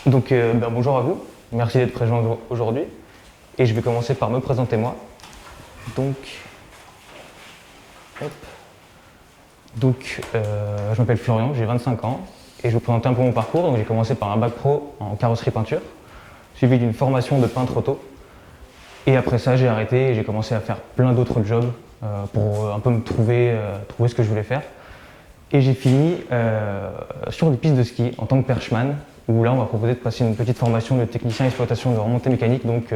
Bonjour à vous, merci d'être présent aujourd'hui. Et je vais commencer par me présenter moi. Donc, hop. Je m'appelle Florian, j'ai 25 ans et je vais vous présenter un peu mon parcours. Donc, j'ai commencé par un bac pro en carrosserie peinture, suivi d'une formation de peintre auto. Et après ça, j'ai arrêté et j'ai commencé à faire plein d'autres jobs pour un peu me trouver ce que je voulais faire. Et j'ai fini sur des pistes de ski en tant que perchman, où là on m'a proposé de passer une petite formation de technicien d'exploitation de remontée mécanique, donc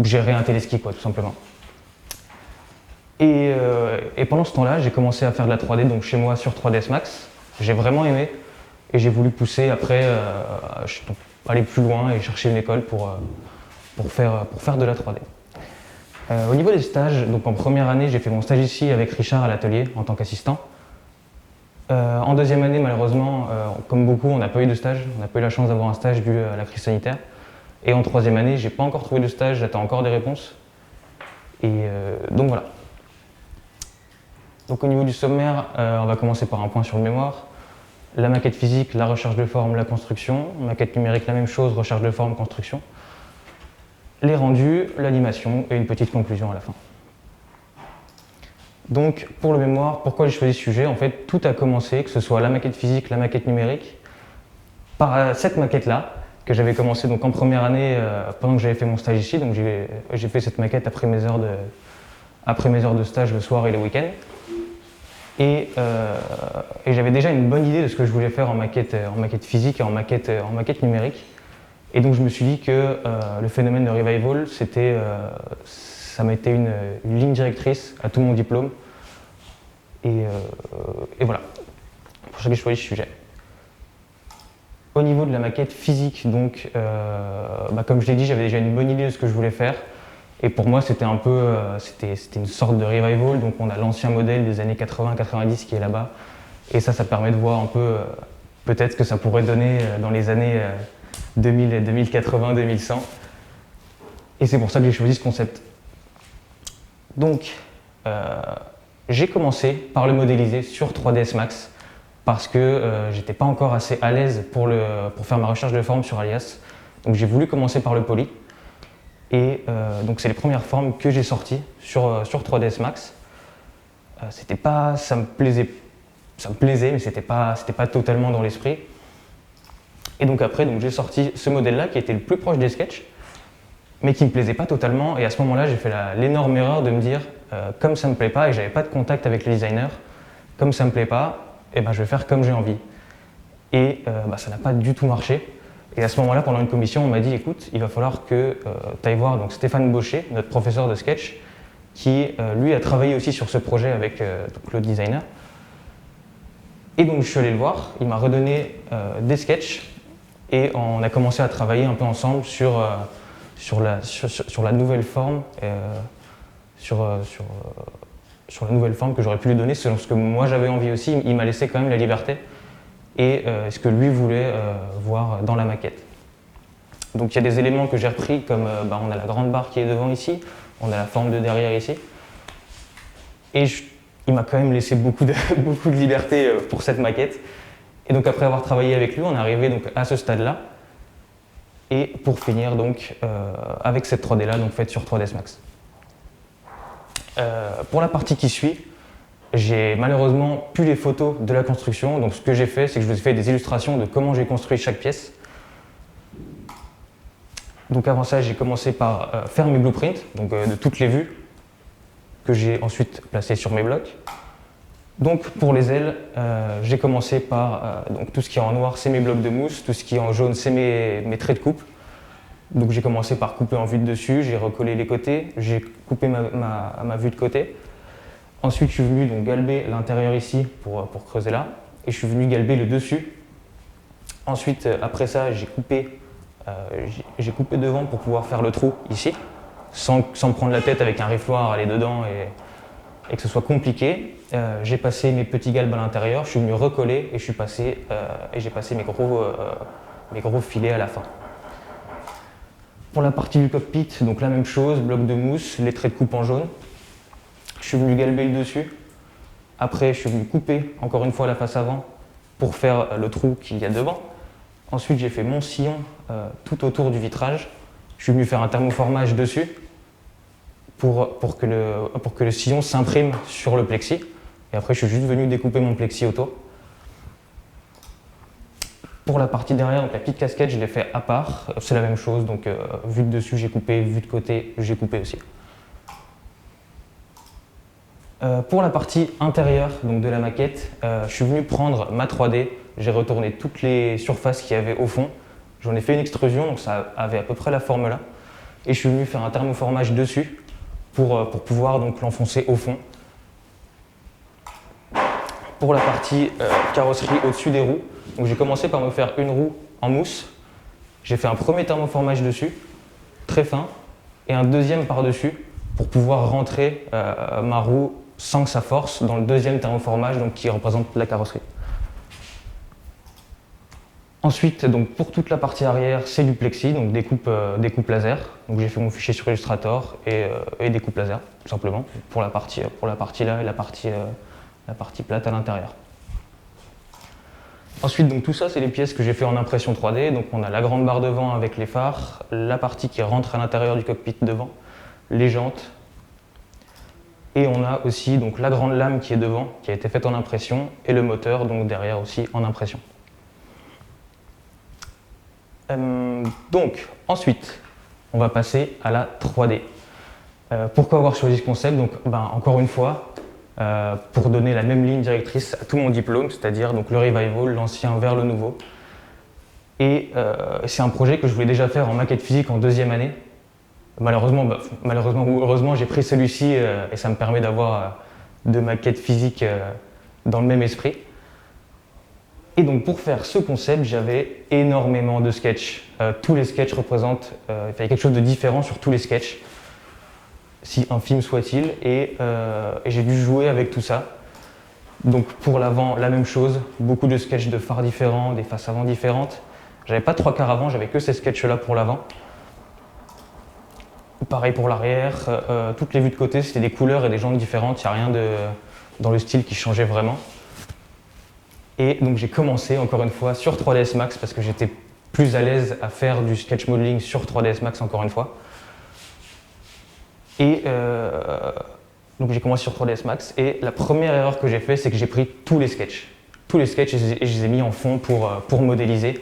gérer un téléski quoi, tout simplement. Et pendant ce temps-là, j'ai commencé à faire de la 3D donc chez moi sur 3ds Max. J'ai vraiment aimé et j'ai voulu pousser après, aller plus loin et chercher une école pour faire de la 3D. Au niveau des stages, donc en première année, j'ai fait mon stage ici avec Richard à l'atelier en tant qu'assistant. En deuxième année, malheureusement, comme beaucoup, on n'a pas eu de stage. On n'a pas eu la chance d'avoir un stage dû à la crise sanitaire. Et en troisième année, j'ai pas encore trouvé de stage, j'attends encore des réponses. Donc voilà. Donc au niveau du sommaire, on va commencer par un point sur le mémoire. La maquette physique, la recherche de forme, la construction. Maquette numérique, la même chose, recherche de forme, construction. Les rendus, l'animation et une petite conclusion à la fin. Donc pour le mémoire, pourquoi j'ai choisi ce sujet? En fait, tout a commencé, que ce soit la maquette physique, la maquette numérique, par cette maquette-là, que j'avais commencé donc en première année pendant que j'avais fait mon stage ici. Donc j'ai fait cette maquette après mes heures de stage le soir et le week-end. Et j'avais déjà une bonne idée de ce que je voulais faire en maquette physique et en maquette numérique. Et donc je me suis dit que le phénomène de revival, ça m'a été une ligne directrice à tout mon diplôme. Et voilà, pour ça que j'ai choisi ce sujet. Au niveau de la maquette physique, donc, comme je l'ai dit, j'avais déjà une bonne idée de ce que je voulais faire. Et pour moi, c'était un peu, c'était une sorte de revival. Donc on a l'ancien modèle des années 80-90 qui est là-bas. Et ça permet de voir un peu peut-être ce que ça pourrait donner dans les années 2000, 2080, 2100. Et c'est pour ça que j'ai choisi ce concept. Donc, j'ai commencé par le modéliser sur 3ds Max parce que j'étais pas encore assez à l'aise pour faire ma recherche de forme sur Alias. Donc j'ai voulu commencer par le poly. Et donc c'est les premières formes que j'ai sorties sur 3ds Max. Ça me plaisait, mais c'était pas totalement dans l'esprit. Et donc après, j'ai sorti ce modèle-là qui était le plus proche des sketchs, mais qui ne me plaisait pas totalement. Et à ce moment-là, j'ai fait l'énorme erreur de me dire, comme ça ne me plaît pas et que j'avais pas de contact avec les designers, comme ça ne me plaît pas, je vais faire comme j'ai envie. Et ça n'a pas du tout marché. Et à ce moment-là, pendant une commission, on m'a dit, écoute, il va falloir que tu ailles voir donc, Stéphane Baucher, notre professeur de sketch, qui lui a travaillé aussi sur ce projet avec le designer. Et donc je suis allé le voir, il m'a redonné des sketchs et on a commencé à travailler un peu ensemble sur la nouvelle forme, sur la nouvelle forme que j'aurais pu lui donner selon ce que moi j'avais envie aussi. Il m'a laissé quand même la liberté et ce que lui voulait voir dans la maquette. Donc il y a des éléments que j'ai repris comme on a la grande barre qui est devant ici, on a la forme de derrière ici. Et il m'a quand même laissé beaucoup de liberté pour cette maquette. Et donc après avoir travaillé avec lui, on est arrivé donc à ce stade-là. Et pour finir donc avec cette 3D-là, donc faite sur 3ds Max. Pour la partie qui suit, j'ai malheureusement plus les photos de la construction. Donc ce que j'ai fait, c'est que je vous ai fait des illustrations de comment j'ai construit chaque pièce. Donc avant ça, j'ai commencé par faire mes blueprints, donc de toutes les vues, que j'ai ensuite placées sur mes blocs. Donc pour les ailes, j'ai commencé par donc tout ce qui est en noir, c'est mes blocs de mousse, tout ce qui est en jaune, c'est mes traits de coupe. Donc j'ai commencé par couper en vue de dessus, j'ai recollé les côtés, j'ai coupé ma vue de côté. Ensuite, je suis venu donc galber l'intérieur ici pour creuser là, et je suis venu galber le dessus. Ensuite, après ça, j'ai coupé devant pour pouvoir faire le trou ici, sans me prendre la tête avec un rifloir, aller dedans et que ce soit compliqué. J'ai passé mes petits galbes à l'intérieur, je suis venu recoller et j'ai passé mes gros filets à la fin. Pour la partie du cockpit, donc la même chose, bloc de mousse, les traits de coupe en jaune. Je suis venu galber le dessus. Après, je suis venu couper encore une fois la face avant pour faire le trou qu'il y a devant. Ensuite, j'ai fait mon sillon tout autour du vitrage. Je suis venu faire un thermoformage dessus pour que le sillon s'imprime sur le plexi. Et après, je suis juste venu découper mon plexi autour. Pour la partie derrière, donc la petite casquette, je l'ai fait à part. C'est la même chose, donc vue de dessus, j'ai coupé, vue de côté, j'ai coupé aussi. Pour la partie intérieure donc de la maquette, je suis venu prendre ma 3D, j'ai retourné toutes les surfaces qu'il y avait au fond. J'en ai fait une extrusion, donc ça avait à peu près la forme là. Et je suis venu faire un thermoformage dessus pour pouvoir donc l'enfoncer au fond. Pour la partie carrosserie au-dessus des roues, donc j'ai commencé par me faire une roue en mousse. J'ai fait un premier thermoformage dessus, très fin, et un deuxième par-dessus pour pouvoir rentrer ma roue sans que ça force dans le deuxième thermoformage donc, qui représente la carrosserie. Ensuite, donc, pour toute la partie arrière, c'est du plexi, donc des coupes laser. Donc j'ai fait mon fichier sur Illustrator et des coupes laser, tout simplement, pour la partie là et la partie plate à l'intérieur. Ensuite, donc, tout ça, c'est les pièces que j'ai fait en impression 3D. Donc on a la grande barre devant avec les phares, la partie qui rentre à l'intérieur du cockpit devant, les jantes. Et on a aussi donc, la grande lame qui est devant, qui a été faite en impression, et le moteur donc, derrière aussi en impression. Donc, ensuite, on va passer à la 3D. Pourquoi avoir choisi ce concept? Donc, encore une fois, pour donner la même ligne directrice à tout mon diplôme, c'est-à-dire donc, le revival, l'ancien vers le nouveau. Et c'est un projet que je voulais déjà faire en maquette physique en deuxième année. Malheureusement ou heureusement, j'ai pris celui-ci et ça me permet d'avoir deux maquettes physiques dans le même esprit. Et donc pour faire ce concept, j'avais énormément de sketchs. Tous les sketchs représentent, il fallait quelque chose de différent sur tous les sketchs, si infime soit-il, et j'ai dû jouer avec tout ça. Donc pour l'avant, la même chose, beaucoup de sketchs de phares différents, des faces avant différentes. J'avais pas 3/4 avant, j'avais que ces sketchs-là pour l'avant. Pareil pour l'arrière, toutes les vues de côté, c'était des couleurs et des jantes différentes, il n'y a rien dans le style qui changeait vraiment. Et donc j'ai commencé encore une fois sur 3ds Max parce que j'étais plus à l'aise à faire du sketch modeling sur 3ds Max encore une fois. Et donc j'ai commencé sur 3ds Max et la première erreur que j'ai fait, c'est que j'ai pris tous les sketchs et je les ai mis en fond pour modéliser.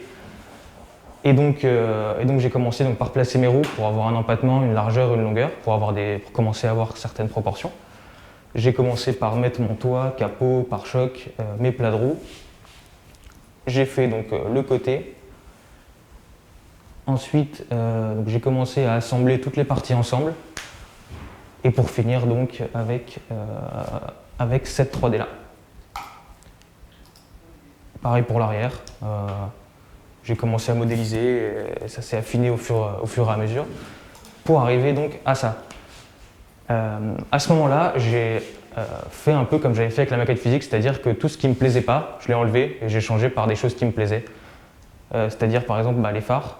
Et donc j'ai commencé donc par placer mes roues pour avoir un empattement, une largeur, une longueur, pour commencer à avoir certaines proportions. J'ai commencé par mettre mon toit, capot, pare-choc, mes plats de roues. J'ai fait donc le côté. Ensuite, j'ai commencé à assembler toutes les parties ensemble. Et pour finir donc avec cette 3D là. Pareil pour l'arrière. J'ai commencé à modéliser et ça s'est affiné au fur et à mesure pour arriver donc à ça. À ce moment-là, j'ai fait un peu comme j'avais fait avec la maquette physique, c'est-à-dire que tout ce qui ne me plaisait pas, je l'ai enlevé et j'ai changé par des choses qui me plaisaient. C'est-à-dire par exemple les phares,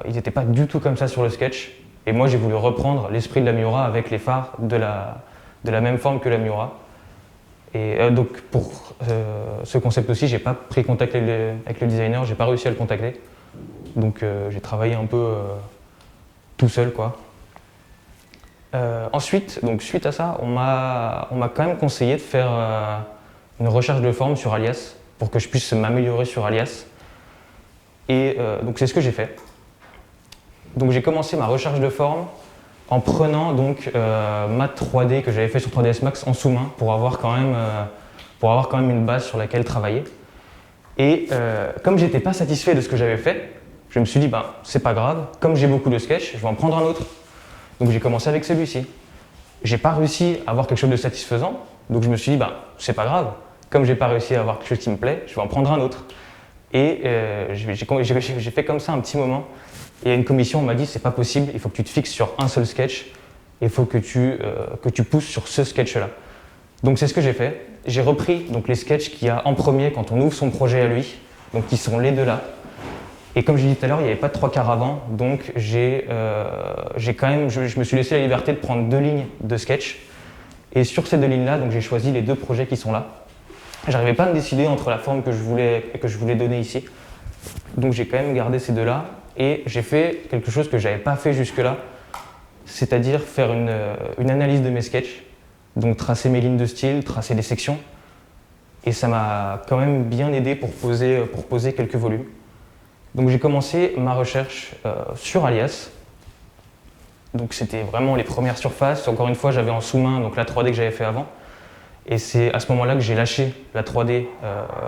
ils n'étaient pas du tout comme ça sur le sketch et moi j'ai voulu reprendre l'esprit de la Miura avec les phares de la même forme que la Miura. Et donc pour ce concept aussi, j'ai pas pris contact avec le designer, j'ai pas réussi à le contacter. Donc j'ai travaillé un peu tout seul quoi. Ensuite, donc suite à ça, on m'a quand même conseillé de faire une recherche de forme sur Alias pour que je puisse m'améliorer sur Alias. Et donc c'est ce que j'ai fait. Donc j'ai commencé ma recherche de forme en prenant donc ma 3D que j'avais fait sur 3ds Max en sous-main pour avoir quand même une base sur laquelle travailler. Et comme j'étais pas satisfait de ce que j'avais fait, je me suis dit c'est pas grave, comme j'ai beaucoup de sketchs, je vais en prendre un autre. Donc j'ai commencé avec celui-ci. J'ai pas réussi à avoir quelque chose de satisfaisant, donc je me suis dit c'est pas grave, comme j'ai pas réussi à avoir quelque chose qui me plaît, je vais en prendre un autre. Et j'ai fait comme ça un petit moment. Et une commission m'a dit c'est pas possible, il faut que tu te fixes sur un seul sketch, il faut que tu pousses sur ce sketch-là. Donc c'est ce que j'ai fait. J'ai repris donc, les sketchs qu'il y a en premier quand on ouvre son projet à lui, donc qui sont les deux là. Et comme je l'ai dit tout à l'heure, il n'y avait pas de 3/4 avant, donc je me suis laissé la liberté de prendre 2 lignes de sketch. Et sur ces 2 lignes-là, donc j'ai choisi les 2 projets qui sont là. J'arrivais pas à me décider entre la forme que je voulais donner ici. Donc j'ai quand même gardé ces deux-là et j'ai fait quelque chose que je n'avais pas fait jusque-là, c'est-à-dire faire une analyse de mes sketchs, donc tracer mes lignes de style, tracer les sections. Et ça m'a quand même bien aidé pour poser quelques volumes. Donc j'ai commencé ma recherche sur Alias. Donc c'était vraiment les premières surfaces. Encore une fois, j'avais en sous-main donc la 3D que j'avais fait avant. Et c'est à ce moment-là que j'ai lâché la 3D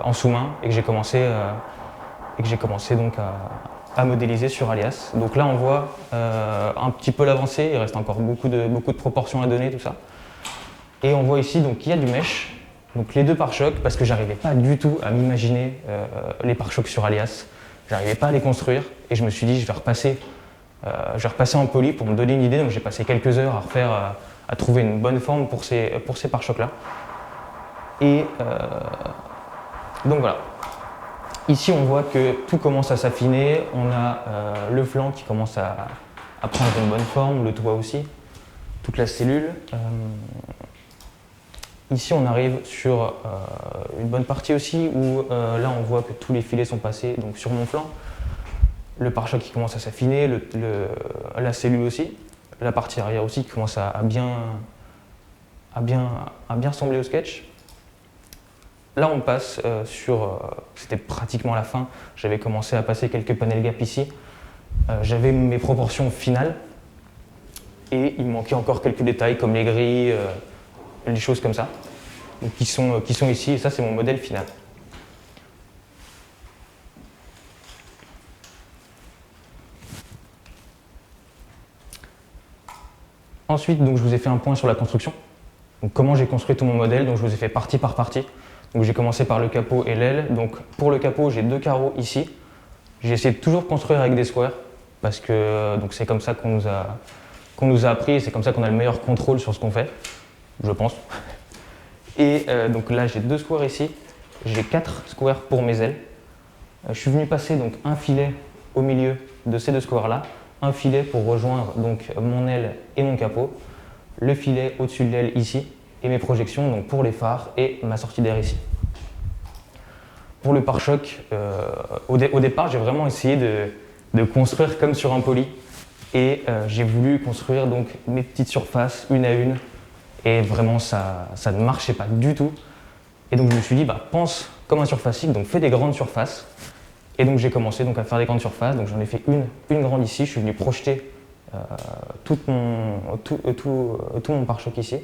en sous-main et que j'ai commencé, donc à modéliser sur Alias. Donc là, on voit un petit peu l'avancée. Il reste encore beaucoup de proportions à donner, tout ça. Et on voit ici donc qu'il y a du mesh. Donc les deux pare-chocs, parce que j'arrivais pas du tout à m'imaginer les pare-chocs sur Alias. J'arrivais pas à les construire et je me suis dit je vais repasser en poly pour me donner une idée. Donc j'ai passé quelques heures à trouver une bonne forme pour ces pare-chocs là. Et donc voilà. Ici on voit que tout commence à s'affiner. On a le flanc qui commence à prendre une bonne forme, le toit aussi, toute la cellule. Ici, on arrive sur une bonne partie aussi où là, on voit que tous les filets sont passés donc, sur mon flanc. Le pare-choc qui commence à s'affiner, la cellule aussi, la partie arrière aussi qui commence à bien ressembler au sketch. Là, on passe c'était pratiquement la fin, j'avais commencé à passer quelques panel gaps ici. J'avais mes proportions finales et il me manquait encore quelques détails comme les grilles, des choses comme ça, donc qui sont ici, et ça c'est mon modèle final. Ensuite, donc, je vous ai fait un point sur la construction. Donc, comment j'ai construit tout mon modèle, donc je vous ai fait partie par partie. Donc j'ai commencé par le capot et l'aile. Donc pour le capot, j'ai deux carreaux ici. J'ai essayé de toujours construire avec des squares, parce que c'est comme ça qu'on nous a appris, et c'est comme ça qu'on a le meilleur contrôle sur ce qu'on fait, je pense. Et donc là, j'ai deux squares ici, j'ai 4 squares pour mes ailes. Je suis venu passer donc un filet au milieu de ces deux squares-là, un filet pour rejoindre donc mon aile et mon capot, le filet au-dessus de l'aile ici, et mes projections donc pour les phares et ma sortie d'air ici. Pour le pare-choc, au départ, j'ai vraiment essayé de construire comme sur un poly, et j'ai voulu construire donc mes petites surfaces une à une. Et vraiment, ça ne marchait pas du tout. Et donc, je me suis dit, pense comme un surfacique, donc fais des grandes surfaces. Et donc, j'ai commencé donc, à faire des grandes surfaces. Donc, j'en ai fait une grande ici. Je suis venu projeter tout mon pare-choc ici.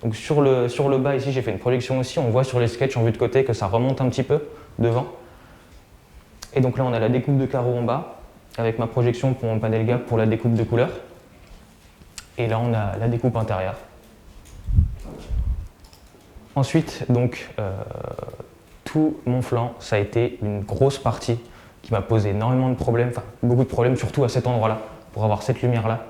Donc, sur le bas, ici, j'ai fait une projection aussi. On voit sur les sketchs en vue de côté que ça remonte un petit peu devant. Et donc là, on a la découpe de carreaux en bas, avec ma projection pour mon panel gap pour la découpe de couleurs. Et là, on a la découpe intérieure. Ensuite, donc, tout mon flanc, ça a été une grosse partie qui m'a posé énormément de problèmes, enfin beaucoup de problèmes, surtout à cet endroit-là, pour avoir cette lumière-là.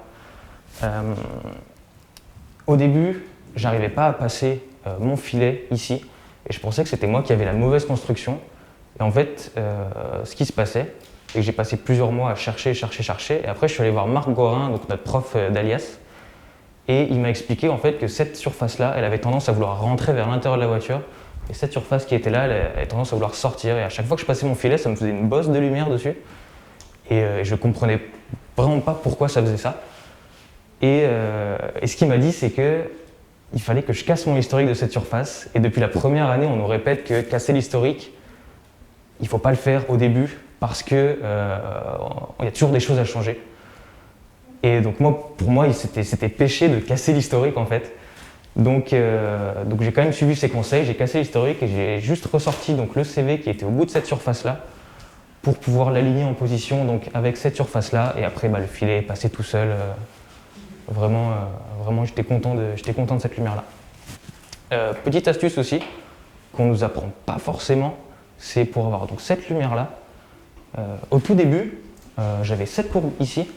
Au début, j'arrivais pas à passer mon filet ici, et je pensais que c'était moi qui avais la mauvaise construction. Et en fait, ce qui se passait, c'est que j'ai passé plusieurs mois à chercher, et après je suis allé voir Marc Gorin, donc notre prof d'Alias, et il m'a expliqué en fait que cette surface-là, elle avait tendance à vouloir rentrer vers l'intérieur de la voiture, et cette surface qui était là, elle avait tendance à vouloir sortir, et à chaque fois que je passais mon filet, ça me faisait une bosse de lumière dessus, et je comprenais vraiment pas pourquoi ça faisait ça. Et ce qu'il m'a dit, c'est que il fallait que je casse mon historique de cette surface, et depuis la première année, on nous répète que casser l'historique, il ne faut pas le faire au début, parce qu'il y a toujours des choses à changer. Et donc pour moi, c'était péché de casser l'historique en fait. Donc j'ai quand même suivi ses conseils, j'ai cassé l'historique et j'ai juste ressorti donc, le CV qui était au bout de cette surface-là pour pouvoir l'aligner en position donc, avec cette surface-là. Et après, le filet est passé tout seul. Vraiment, j'étais content de cette lumière-là. Petite astuce aussi, qu'on ne nous apprend pas forcément, c'est pour avoir donc, cette lumière-là. Au tout début, j'avais cette courbe ici,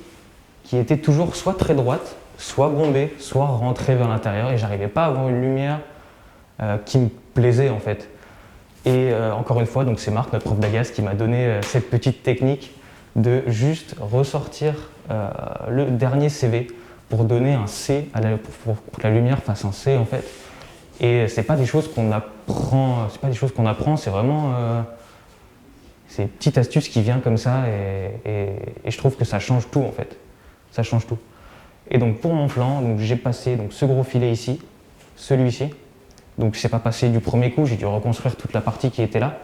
qui était toujours soit très droite, soit bombée, soit rentrée vers l'intérieur, et j'arrivais pas à avoir une lumière qui me plaisait en fait. Et encore une fois, donc c'est Marc, notre prof d'Alias, qui m'a donné cette petite technique de juste ressortir le dernier CV pour donner un C, pour que la lumière fasse un C en fait. Et c'est pas des choses qu'on apprend, c'est vraiment C'est une petite astuce qui vient comme ça et je trouve que ça change tout en fait. Ça change tout. Et donc pour mon flanc, j'ai passé donc, ce gros filet ici, celui-ci. Donc c'est pas passé du premier coup, j'ai dû reconstruire toute la partie qui était là.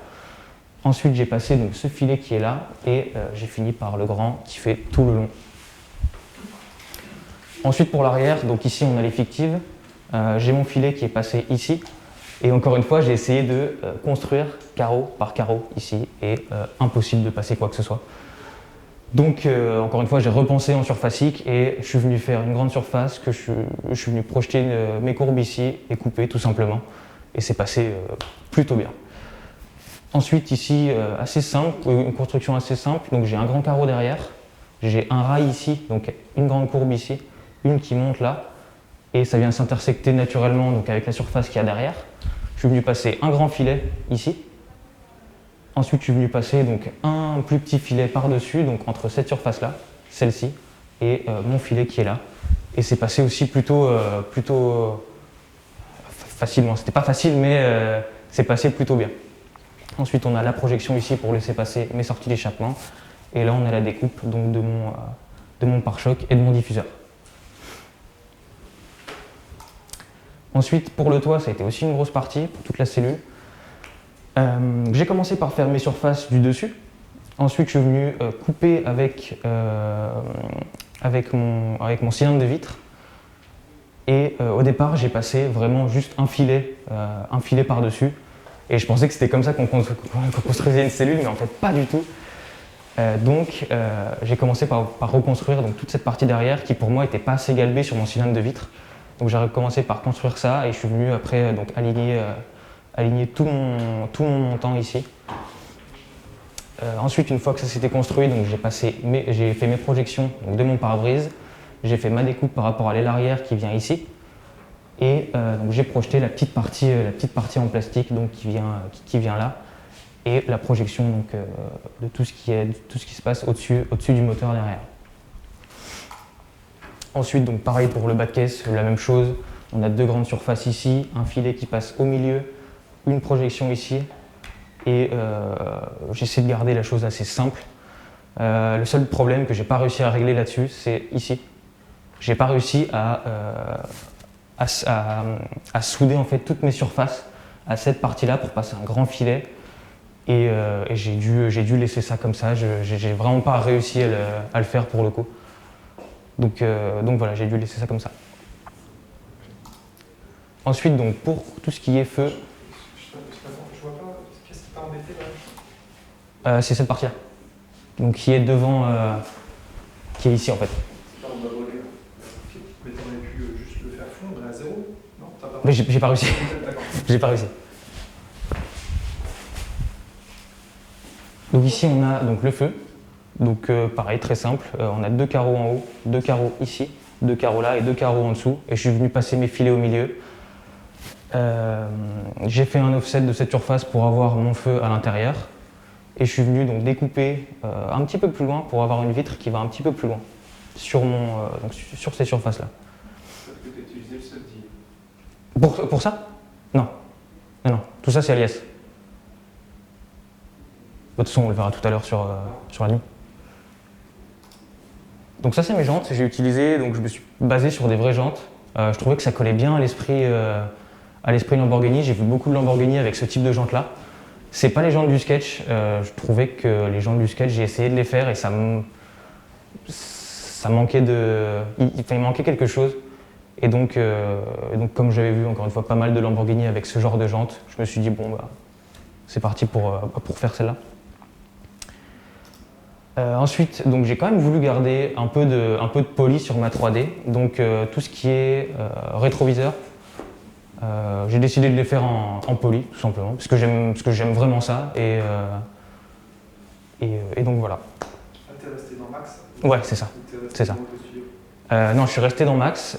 Ensuite j'ai passé donc, ce filet qui est là et j'ai fini par le grand qui fait tout le long. Ensuite pour l'arrière, donc ici on a les fictives. J'ai mon filet qui est passé ici. Et encore une fois, j'ai essayé de construire carreau par carreau ici et impossible de passer quoi que ce soit. Donc encore une fois, j'ai repensé en surfacique et je suis venu faire une grande surface que je suis venu projeter mes courbes ici et couper tout simplement. Et c'est passé plutôt bien. Ensuite ici, assez simple, une construction assez simple. Donc j'ai un grand carreau derrière, j'ai un rail ici, donc une grande courbe ici, une qui monte là. Et ça vient s'intersecter naturellement donc avec la surface qu'il y a derrière. Je suis venu passer un grand filet ici. Ensuite, je suis venu passer donc, un plus petit filet par-dessus, donc entre cette surface-là, celle-ci, et mon filet qui est là. Et c'est passé aussi plutôt facilement. C'était pas facile, mais c'est passé plutôt bien. Ensuite, on a la projection ici pour laisser passer mes sorties d'échappement. Et là, on a la découpe donc, de mon pare-choc et de mon diffuseur. Ensuite, pour le toit, ça a été aussi une grosse partie pour toute la cellule. J'ai commencé par faire mes surfaces du dessus. Ensuite, je suis venu couper avec mon cylindre de vitre. Et au départ, j'ai passé vraiment juste un filet par-dessus. Et je pensais que c'était comme ça qu'on construisait une cellule, mais en fait, pas du tout. Donc, j'ai commencé par reconstruire donc, toute cette partie derrière qui, pour moi, n'était pas assez galbée sur mon cylindre de vitre. Donc j'ai commencé par construire ça et je suis venu après donc, aligner tout mon montant ici. Ensuite, une fois que ça s'était construit, j'ai fait mes projections donc, de mon pare-brise. J'ai fait ma découpe par rapport à l'aile arrière qui vient ici. Et donc, j'ai projeté la petite partie en plastique donc, qui vient là. Et la projection donc, de tout ce qui se passe au-dessus du moteur derrière. Ensuite, donc pareil pour le bas de caisse, la même chose. On a deux grandes surfaces ici, un filet qui passe au milieu, une projection ici. Et j'essaie de garder la chose assez simple. Le seul problème que j'ai pas réussi à régler là-dessus, c'est ici. J'ai pas réussi à souder en fait toutes mes surfaces à cette partie-là pour passer un grand filet. Et j'ai dû laisser ça comme ça. J'ai vraiment pas réussi à le faire pour le coup. Donc voilà, j'ai dû laisser ça comme ça. Ensuite, donc, pour tout ce qui est feu... Je vois pas, qu'est-ce qui t'a embêté là? C'est cette partie-là. Donc qui est devant, qui est ici en fait. Là, on va voler. Mais t'aurais pu juste le faire fondre à zéro? Non, t'as pas... Mais j'ai pas réussi. D'accord. J'ai pas réussi. Donc ici, on a donc, le feu. Donc pareil, très simple, on a deux carreaux en haut, deux carreaux ici, deux carreaux là et deux carreaux en dessous. Et je suis venu passer mes filets au milieu. J'ai fait un offset de cette surface pour avoir mon feu à l'intérieur. Et je suis venu donc découper un petit peu plus loin pour avoir une vitre qui va un petit peu plus loin sur ces surfaces-là. Peut-être que tu as utilisé le soldier. Pour ça? Non. Non, tout ça c'est Alias. De toute façon, on le verra tout à l'heure sur la nuit. Donc ça c'est mes jantes, j'ai utilisé, donc je me suis basé sur des vraies jantes. Je trouvais que ça collait bien à l'esprit Lamborghini. J'ai vu beaucoup de Lamborghini avec ce type de jantes là. C'est pas les jantes du sketch, je trouvais que les jantes du sketch, j'ai essayé de les faire et ça manquait il manquait quelque chose. Et donc comme j'avais vu encore une fois pas mal de Lamborghini avec ce genre de jantes, je me suis dit bon bah c'est parti pour faire celle-là. Ensuite, donc j'ai quand même voulu garder un peu de poli sur ma 3D, donc tout ce qui est rétroviseur, j'ai décidé de les faire en poli tout simplement, parce que j'aime vraiment ça, et donc voilà. Ah, t'es resté dans Max? Ouais, c'est ça. C'est ça. Non, je suis resté dans Max.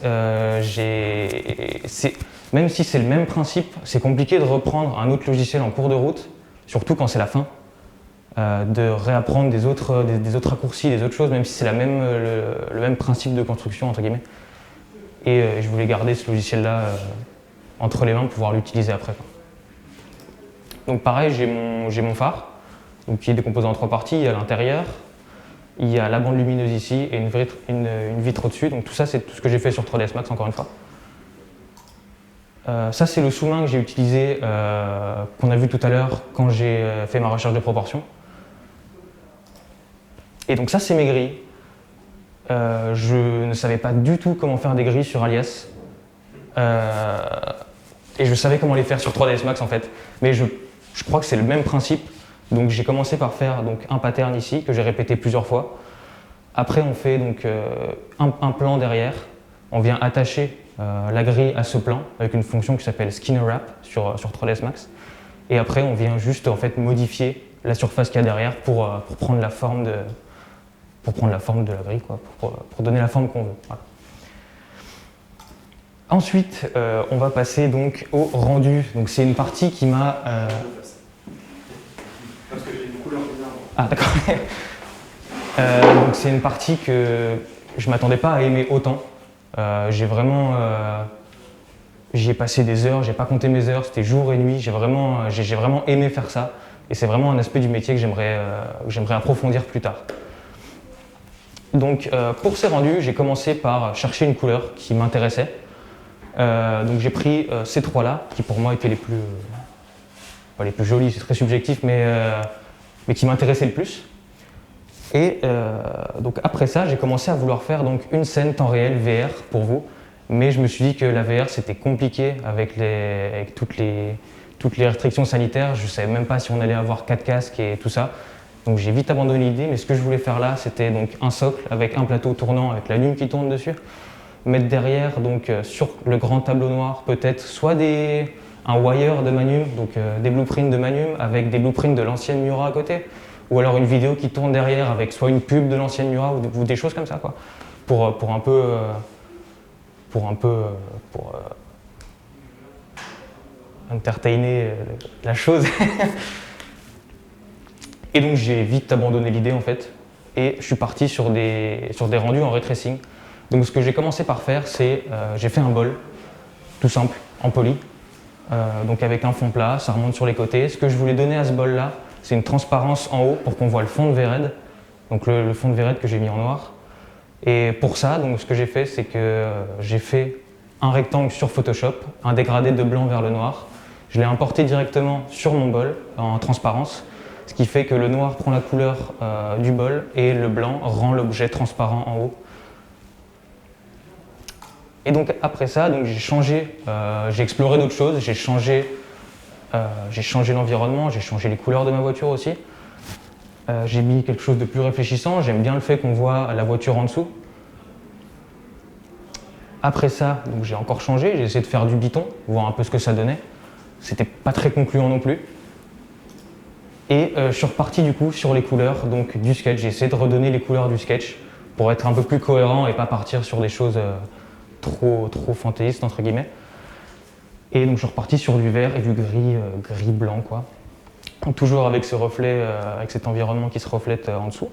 Même si c'est le même principe, c'est compliqué de reprendre un autre logiciel en cours de route, surtout quand c'est la fin. De réapprendre des autres raccourcis, des autres choses, même si c'est le même principe de construction, entre guillemets. Et je voulais garder ce logiciel-là entre les mains pour pouvoir l'utiliser après. Donc pareil, j'ai mon phare. donc qui est décomposé en 3 parties. Il y a l'intérieur, il y a la bande lumineuse ici et une vitre au-dessus. Donc tout ça, c'est tout ce que j'ai fait sur 3ds Max, encore une fois. Ça, c'est le sous-main que j'ai utilisé, qu'on a vu tout à l'heure quand j'ai fait ma recherche de proportions. Et donc ça, c'est mes grilles. Je ne savais pas du tout comment faire des grilles sur Alias. Et je savais comment les faire sur 3ds Max en fait. Mais je crois que c'est le même principe. Donc j'ai commencé par faire donc, un pattern ici, que j'ai répété plusieurs fois. Après, on fait donc, un plan derrière. On vient attacher la grille à ce plan avec une fonction qui s'appelle Skinner Wrap sur 3ds Max. Et après, on vient juste en fait, modifier la surface qu'il y a derrière pour prendre la forme de la grille, quoi, pour donner la forme qu'on veut. Voilà. Ensuite, on va passer donc au rendu. Donc c'est une partie qui m'a... Parce que j'ai une couleur bizarre. Ah d'accord. Donc c'est une partie que je ne m'attendais pas à aimer autant. J'ai vraiment... J'y ai passé des heures, j'ai pas compté mes heures, c'était jour et nuit. J'ai vraiment aimé faire ça. Et c'est vraiment un aspect du métier que j'aimerais approfondir plus tard. Donc pour ces rendus, j'ai commencé par chercher une couleur qui m'intéressait. Donc j'ai pris ces 3-là, qui pour moi étaient les plus jolis, c'est très subjectif, mais qui m'intéressaient le plus. Et donc après ça, j'ai commencé à vouloir faire donc, une scène temps réel VR pour vous, mais je me suis dit que la VR c'était compliqué avec toutes les restrictions sanitaires. Je ne savais même pas si on allait avoir 4 casques et tout ça. Donc j'ai vite abandonné l'idée, mais ce que je voulais faire là, c'était donc un socle avec un plateau tournant avec la lune qui tourne dessus. Mettre derrière, donc sur le grand tableau noir, peut-être soit un wire de Magnum, donc des blueprints de Magnum avec des blueprints de l'ancienne Miura à côté, ou alors une vidéo qui tourne derrière avec soit une pub de l'ancienne Miura ou des choses comme ça, quoi, pour entertainer la chose. Et donc j'ai vite abandonné l'idée en fait, et je suis parti sur des rendus en ray tracing. Donc ce que j'ai commencé par faire, c'est j'ai fait un bol, tout simple, en poly, donc avec un fond plat, ça remonte sur les côtés. Ce que je voulais donner à ce bol-là, c'est une transparence en haut pour qu'on voit le fond de V-Red, donc le fond de V-Red que j'ai mis en noir. Et pour ça, donc, ce que j'ai fait, c'est que j'ai fait un rectangle sur Photoshop, un dégradé de blanc vers le noir. Je l'ai importé directement sur mon bol en transparence, ce qui fait que le noir prend la couleur du bol et le blanc rend l'objet transparent en haut. Et donc après ça, donc j'ai changé, j'ai exploré d'autres choses, j'ai changé l'environnement, j'ai changé les couleurs de ma voiture aussi. J'ai mis quelque chose de plus réfléchissant, j'aime bien le fait qu'on voit la voiture en dessous. Après ça, donc j'ai encore changé, j'ai essayé de faire du Python, voir un peu ce que ça donnait. C'était pas très concluant non plus. Et je suis reparti du coup sur les couleurs donc, du sketch, j'ai essayé de redonner les couleurs du sketch pour être un peu plus cohérent et pas partir sur des choses trop fantaisistes entre guillemets. Et donc je suis reparti sur du vert et du gris blanc quoi. Donc, toujours avec ce reflet, avec cet environnement qui se reflète en dessous.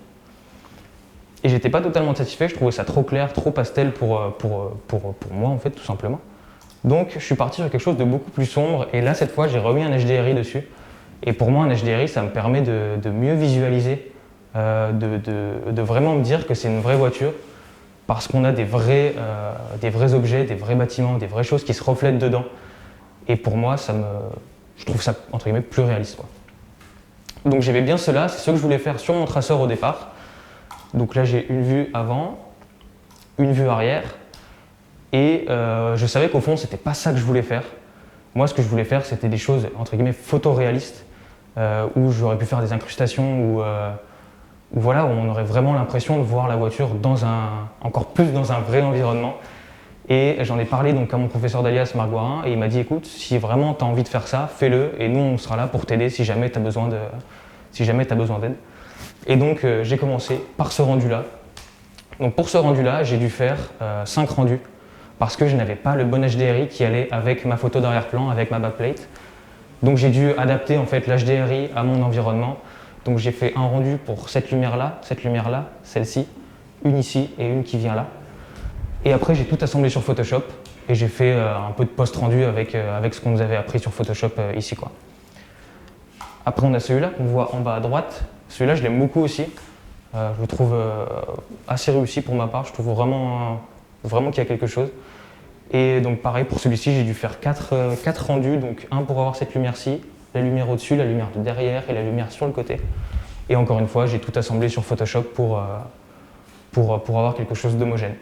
Et j'étais pas totalement satisfait, je trouvais ça trop clair, trop pastel pour moi en fait tout simplement. Donc je suis parti sur quelque chose de beaucoup plus sombre et là cette fois j'ai remis un HDRI dessus. Et pour moi un HDRI ça me permet de mieux visualiser, de vraiment me dire que c'est une vraie voiture parce qu'on a des vrais objets, des vrais bâtiments, des vraies choses qui se reflètent dedans. Et pour moi je trouve ça entre guillemets plus réaliste quoi. Donc j'avais bien cela, c'est ce que je voulais faire sur mon traceur au départ. Donc là j'ai une vue avant, une vue arrière, et je savais qu'au fond c'était pas ça que je voulais faire. Moi ce que je voulais faire c'était des choses entre guillemets photoréalistes, où j'aurais pu faire des incrustations, où voilà, où on aurait vraiment l'impression de voir la voiture encore plus dans un vrai environnement. Et j'en ai parlé donc à mon professeur d'Alias, Marc Guarin, et il m'a dit écoute, si vraiment tu as envie de faire ça, fais-le, et nous on sera là pour t'aider si jamais tu as besoin d'aide. Et donc j'ai commencé par ce rendu-là. Donc pour ce rendu-là, j'ai dû faire 5 rendus, parce que je n'avais pas le bon HDRI qui allait avec ma photo d'arrière-plan, avec ma backplate. Donc j'ai dû adapter en fait l'HDRI à mon environnement. Donc j'ai fait un rendu pour cette lumière-là, celle-ci, une ici et une qui vient là. Et après j'ai tout assemblé sur Photoshop et j'ai fait un peu de post-rendu avec ce qu'on nous avait appris sur Photoshop ici quoi. Après, on a celui-là qu'on voit en bas à droite. Celui-là, je l'aime beaucoup aussi. Je le trouve assez réussi pour ma part. Je trouve vraiment qu'il y a quelque chose. Et donc pareil, pour celui-ci, j'ai dû faire 4 rendus. Donc un pour avoir cette lumière-ci, la lumière au-dessus, la lumière de derrière et la lumière sur le côté. Et encore une fois, j'ai tout assemblé sur Photoshop pour avoir quelque chose d'homogène.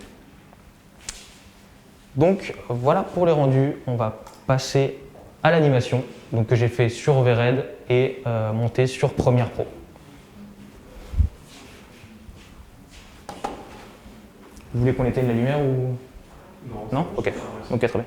Donc voilà pour les rendus. On va passer à l'animation, donc que j'ai fait sur Overhead et monté sur Premiere Pro. Vous voulez qu'on éteigne la lumière ou... Non. Ok, donc très bien.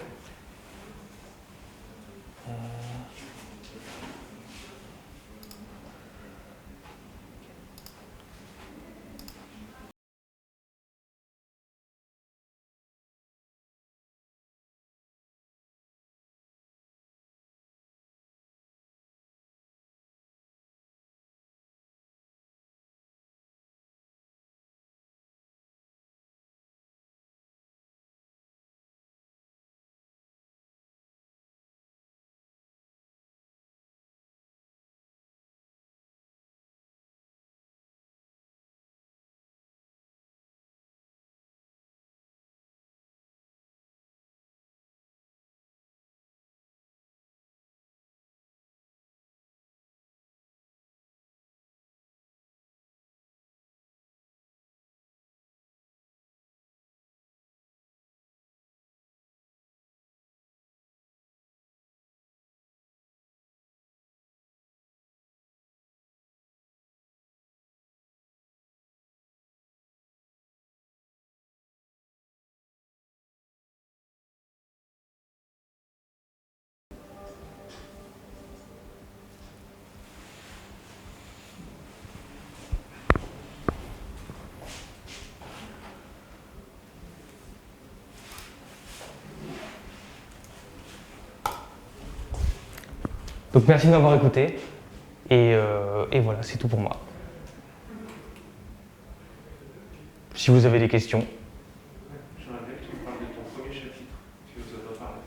Donc merci de m'avoir écouté et voilà, c'est tout pour moi. Si vous avez des questions. J'aimerais bien que tu me parles de ton premier chapitre, tu nous en as parlé.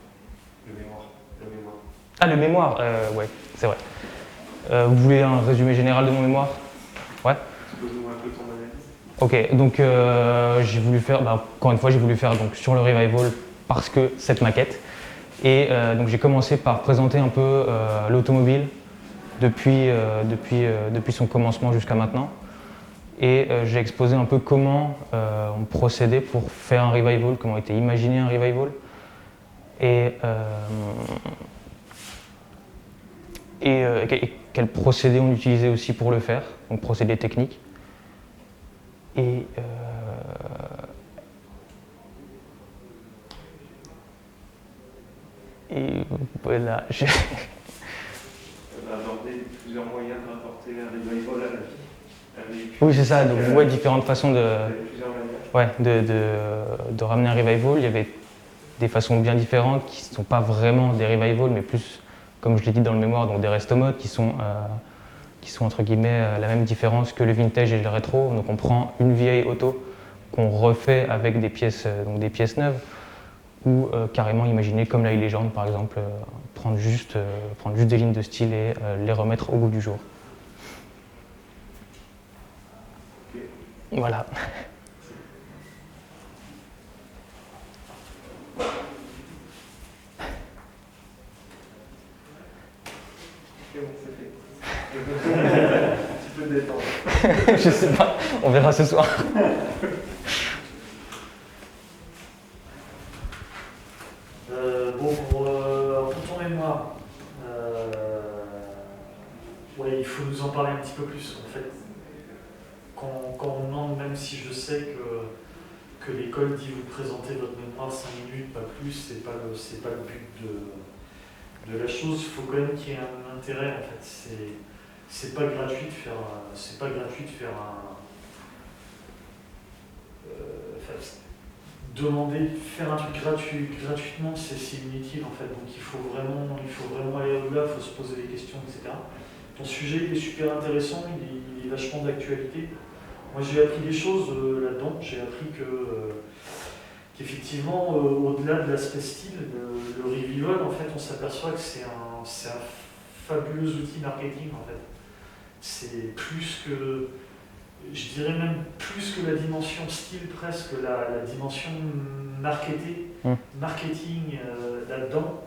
Le mémoire. Ah, le mémoire, ouais, c'est vrai. Vous voulez un résumé général de mon mémoire? Ouais. Expose-nous un peu ton analyse. Ok, donc j'ai voulu faire, encore une fois, j'ai voulu faire donc, sur le revival parce que cette maquette. Et donc j'ai commencé par présenter un peu l'automobile depuis son commencement jusqu'à maintenant. Et j'ai exposé un peu comment on procédait pour faire un revival, comment était imaginé un revival. Et quel procédé on utilisait aussi pour le faire, donc procédé technique. Et voilà. On a abordé plusieurs moyens de rapporter un revival à la vie. Oui, c'est ça, donc ouais, différentes façons de ramener un revival. Il y avait des façons bien différentes qui ne sont pas vraiment des revivals, mais plus, comme je l'ai dit dans le mémoire, donc des resto-modes qui sont entre guillemets la même différence que le vintage et le rétro. Donc on prend une vieille auto qu'on refait avec des pièces neuves, ou carrément imaginer comme la légende par exemple, prendre juste des lignes de style et les remettre au goût du jour. Voilà. C'est fait. Un petit peu de détente. Je sais pas, on verra ce soir. Pour ton mémoire, ouais, il faut nous en parler un petit peu plus. En fait, quand on demande, même si je sais que l'école dit vous présentez votre mémoire 5 minutes, pas plus, c'est pas le but de la chose. Il faut quand même qu'il y ait un intérêt. En fait, c'est pas gratuit de faire demander de faire un truc gratuitement, c'est inutile en fait. Donc il faut vraiment aller au-delà, il faut se poser des questions, etc. Ton sujet il est super intéressant, il est vachement d'actualité. Moi j'ai appris des choses là-dedans. J'ai appris qu'effectivement, au-delà de l'aspect style, le revival, en fait, on s'aperçoit que c'est un fabuleux outil marketing en fait. C'est plus que, je dirais même plus que la dimension style presque, la dimension marketing là-dedans.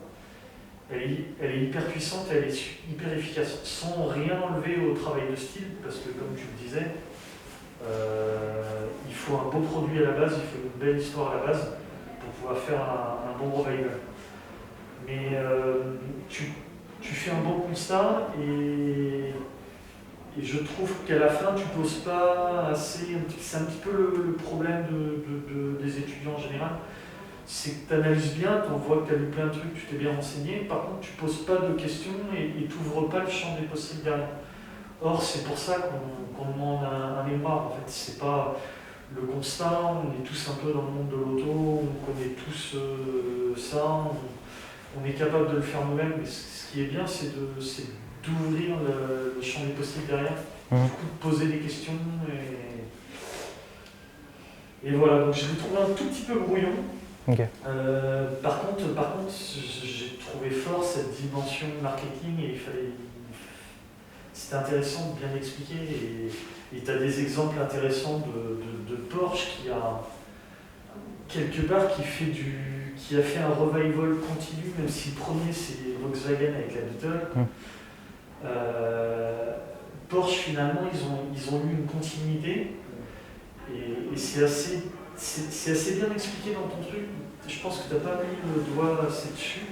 Elle est hyper puissante, elle est hyper efficace, sans rien enlever au travail de style, parce que comme tu le disais, il faut un beau produit à la base, il faut une belle histoire à la base pour pouvoir faire un bon revival. Mais tu fais un bon constat et je trouve qu'à la fin tu poses pas assez, c'est un petit peu le problème des étudiants en général, c'est que tu analyses bien, tu vois que tu as lu plein de trucs, tu t'es bien renseigné, par contre tu poses pas de questions et tu n'ouvres pas le champ des possibles derrière. Or c'est pour ça qu'on demande un mémoire, en fait c'est pas le constat, on est tous un peu dans le monde de l'auto, on connaît tous ça, on est capable de le faire nous-mêmes, mais ce qui est bien c'est d'ouvrir le champ des possibles derrière, du coup de poser des questions et voilà, donc je l'ai trouvé un tout petit peu brouillon. Okay. Par contre, j'ai trouvé fort cette dimension marketing et c'était intéressant de bien expliquer et tu as des exemples intéressants de Porsche qui a quelque part qui a fait un revival continu, même si le premier c'est Volkswagen avec la Beetle. Porsche finalement ils ont eu une continuité et c'est assez bien expliqué dans ton truc. Je pense que tu n'as pas mis le doigt assez dessus.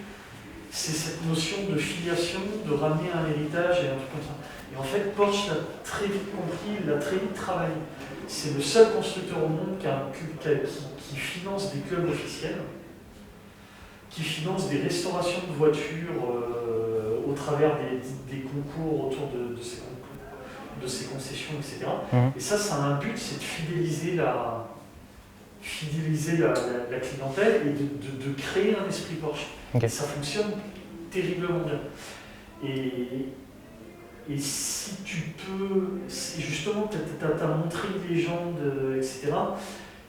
C'est cette notion de filiation, de ramener un héritage et un truc comme ça. Et en fait, Porsche l'a très vite compris, il l'a très vite travaillé. C'est le seul constructeur au monde qui finance des clubs officiels, qui finance des restaurations de voitures au travers des concours autour de ces concessions, etc. Et ça a un but, c'est de fidéliser la clientèle et de créer un esprit Porsche. Okay. Et ça fonctionne terriblement bien. Et si tu peux, justement, tu as montré une légende, etc.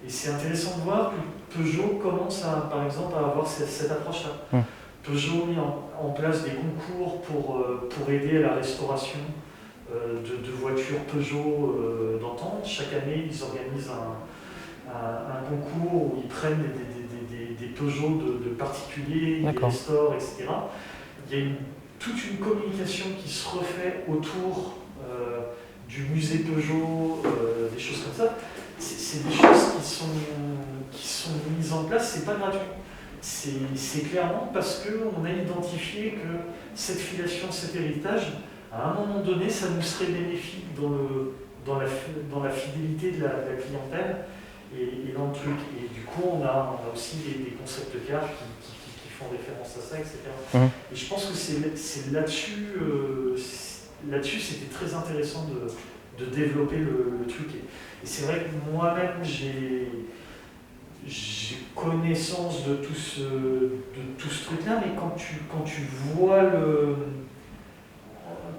Et c'est intéressant de voir que Peugeot commence par exemple à avoir cette approche-là. Peugeot a mis en place des concours pour aider à la restauration de voitures Peugeot d'antan. Chaque année, ils organisent un concours où ils prennent des Peugeot de particuliers, ils les restaurent, etc. Il y a toute une communication qui se refait autour du musée Peugeot, des choses comme ça. C'est des choses qui sont mises en place, c'est pas gratuit. C'est clairement parce qu'on a identifié que cette filiation, cet héritage, à un moment donné, ça nous serait bénéfique dans la fidélité de la clientèle et dans le truc. Et du coup, on a aussi des concept cars qui font référence à ça, etc. Et je pense que c'est là-dessus, c'était très intéressant de développer le truc. Et c'est vrai que moi-même, j'ai connaissance de tout ce truc-là, mais quand tu vois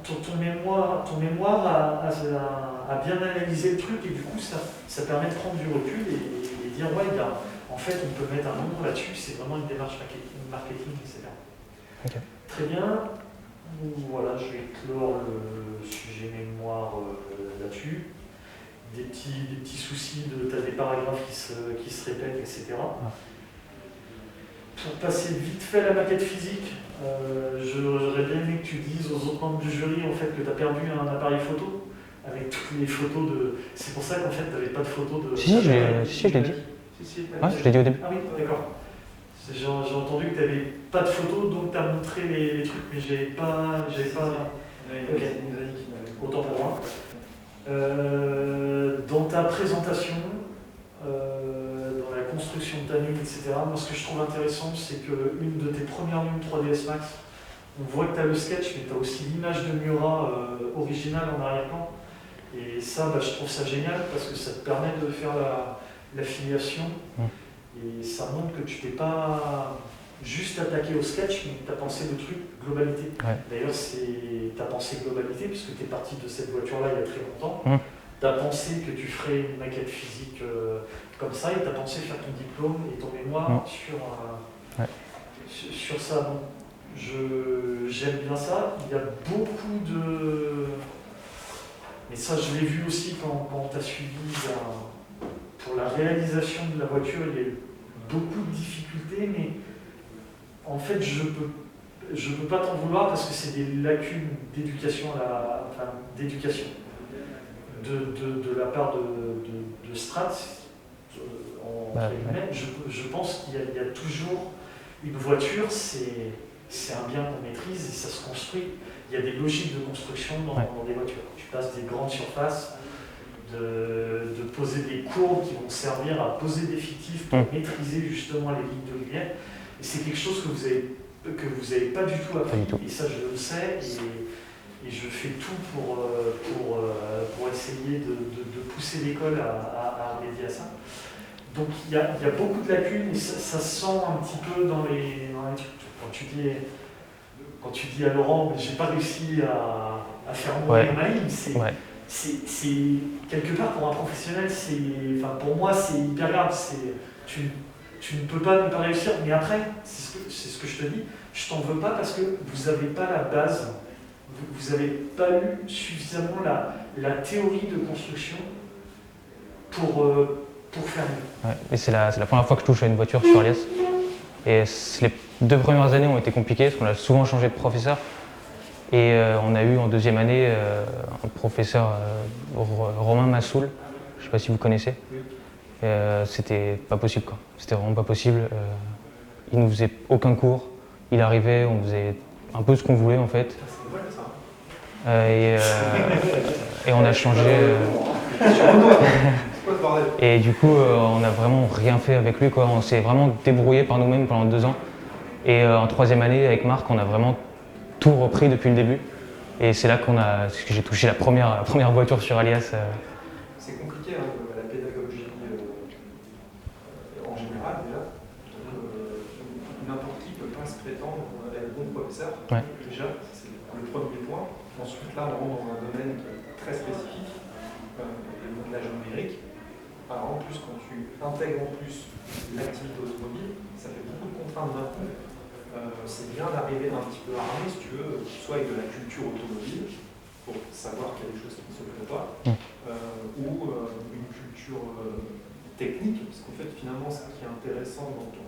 ton mémoire a bien analysé le truc et du coup ça permet de prendre du recul et dire ouais, ben, en fait on peut mettre un nom là-dessus, c'est vraiment une démarche marketing, etc. Okay. Très bien, voilà, je vais clore le sujet mémoire là-dessus. Des petits soucis, tu as des paragraphes qui se répètent, etc. Pour passer vite fait à la maquette physique, j'aurais bien aimé que tu dises aux autres membres du jury en fait, que tu as perdu un appareil photo avec toutes les photos de... C'est pour ça qu'en fait tu n'avais pas de photos de... Si, je l'ai dit. Ouais, je l'ai dit au début. Ah oui, d'accord. J'ai entendu que tu n'avais pas de photos, donc tu as montré les trucs, mais j'avais pas... Ok, autant pour moi. Dans ta présentation, dans la construction de ta nuit, etc., moi ce que je trouve intéressant, c'est qu'une de tes premières lunes 3ds Max, on voit que tu as le sketch, mais tu as aussi l'image de Murat originale en arrière-plan. Et ça, je trouve ça génial parce que ça te permet de faire la filiation. Et ça montre que tu t'es pas juste attaqué au sketch, mais tu as pensé le truc globalité. Ouais. D'ailleurs, tu as pensé globalité puisque tu es parti de cette voiture-là il y a très longtemps. Tu as pensé que tu ferais une maquette physique comme ça et tu as pensé faire ton diplôme et ton mémoire sur ça. Donc, J'aime bien ça. Il y a beaucoup de... Mais ça, je l'ai vu aussi quand tu as suivi pour la réalisation de la voiture, il y a eu beaucoup de difficultés, mais en fait, je peux pas t'en vouloir parce que c'est des lacunes d'éducation, de la part de Strat. Je pense qu'il y a toujours une voiture, c'est un bien qu'on maîtrise et ça se construit. Il y a des logiques de construction dans des voitures. Tu passes des grandes surfaces, de poser des courbes qui vont servir à poser des fictifs pour maîtriser justement les lignes de lumière. Et c'est quelque chose que vous avez pas du tout appris. Et ça, je le sais. Et je fais tout pour essayer de pousser l'école à remédier à ça. Donc il y a beaucoup de lacunes et ça se sent un petit peu dans les trucs. Quand tu dis à Laurent, mais j'ai pas réussi à faire mourir ma ligne, c'est quelque part pour un professionnel, pour moi c'est hyper grave. Tu ne peux pas ne pas réussir, mais après, c'est ce que je te dis, je t'en veux pas parce que vous n'avez pas la base, vous n'avez pas eu suffisamment la théorie de construction pour faire mieux. Et c'est la première fois que je touche à une voiture sur Alias. Et les 2 premières années ont été compliquées parce qu'on a souvent changé de professeur. Et on a eu en 2e année un professeur Romain Massoul, je ne sais pas si vous connaissez. C'était pas possible quoi. C'était vraiment pas possible. Il nous faisait aucun cours. Il arrivait, on faisait un peu ce qu'on voulait en fait. Et on a changé. Et du coup, on n'a vraiment rien fait avec lui, quoi. On s'est vraiment débrouillé par nous-mêmes pendant 2 ans. Et en 3e année, avec Marc, on a vraiment tout repris depuis le début. Et c'est là que j'ai touché la première voiture sur Alias. C'est compliqué, hein, la pédagogie en général, déjà. N'importe qui ne peut pas se prétendre être bon professeur. Ouais. Déjà, c'est le premier point. Ensuite, là, on rentre dans un domaine très spécifique, le montage numérique. Alors, en plus, quand tu intègres en plus l'activité automobile, ça fait beaucoup de contraintes d'un coup. C'est bien d'arriver un petit peu armé, si tu veux, soit avec de la culture automobile, pour savoir qu'il y a des choses qui ne se font pas, ou une culture technique, parce qu'en fait, finalement, ce qui est intéressant dans ton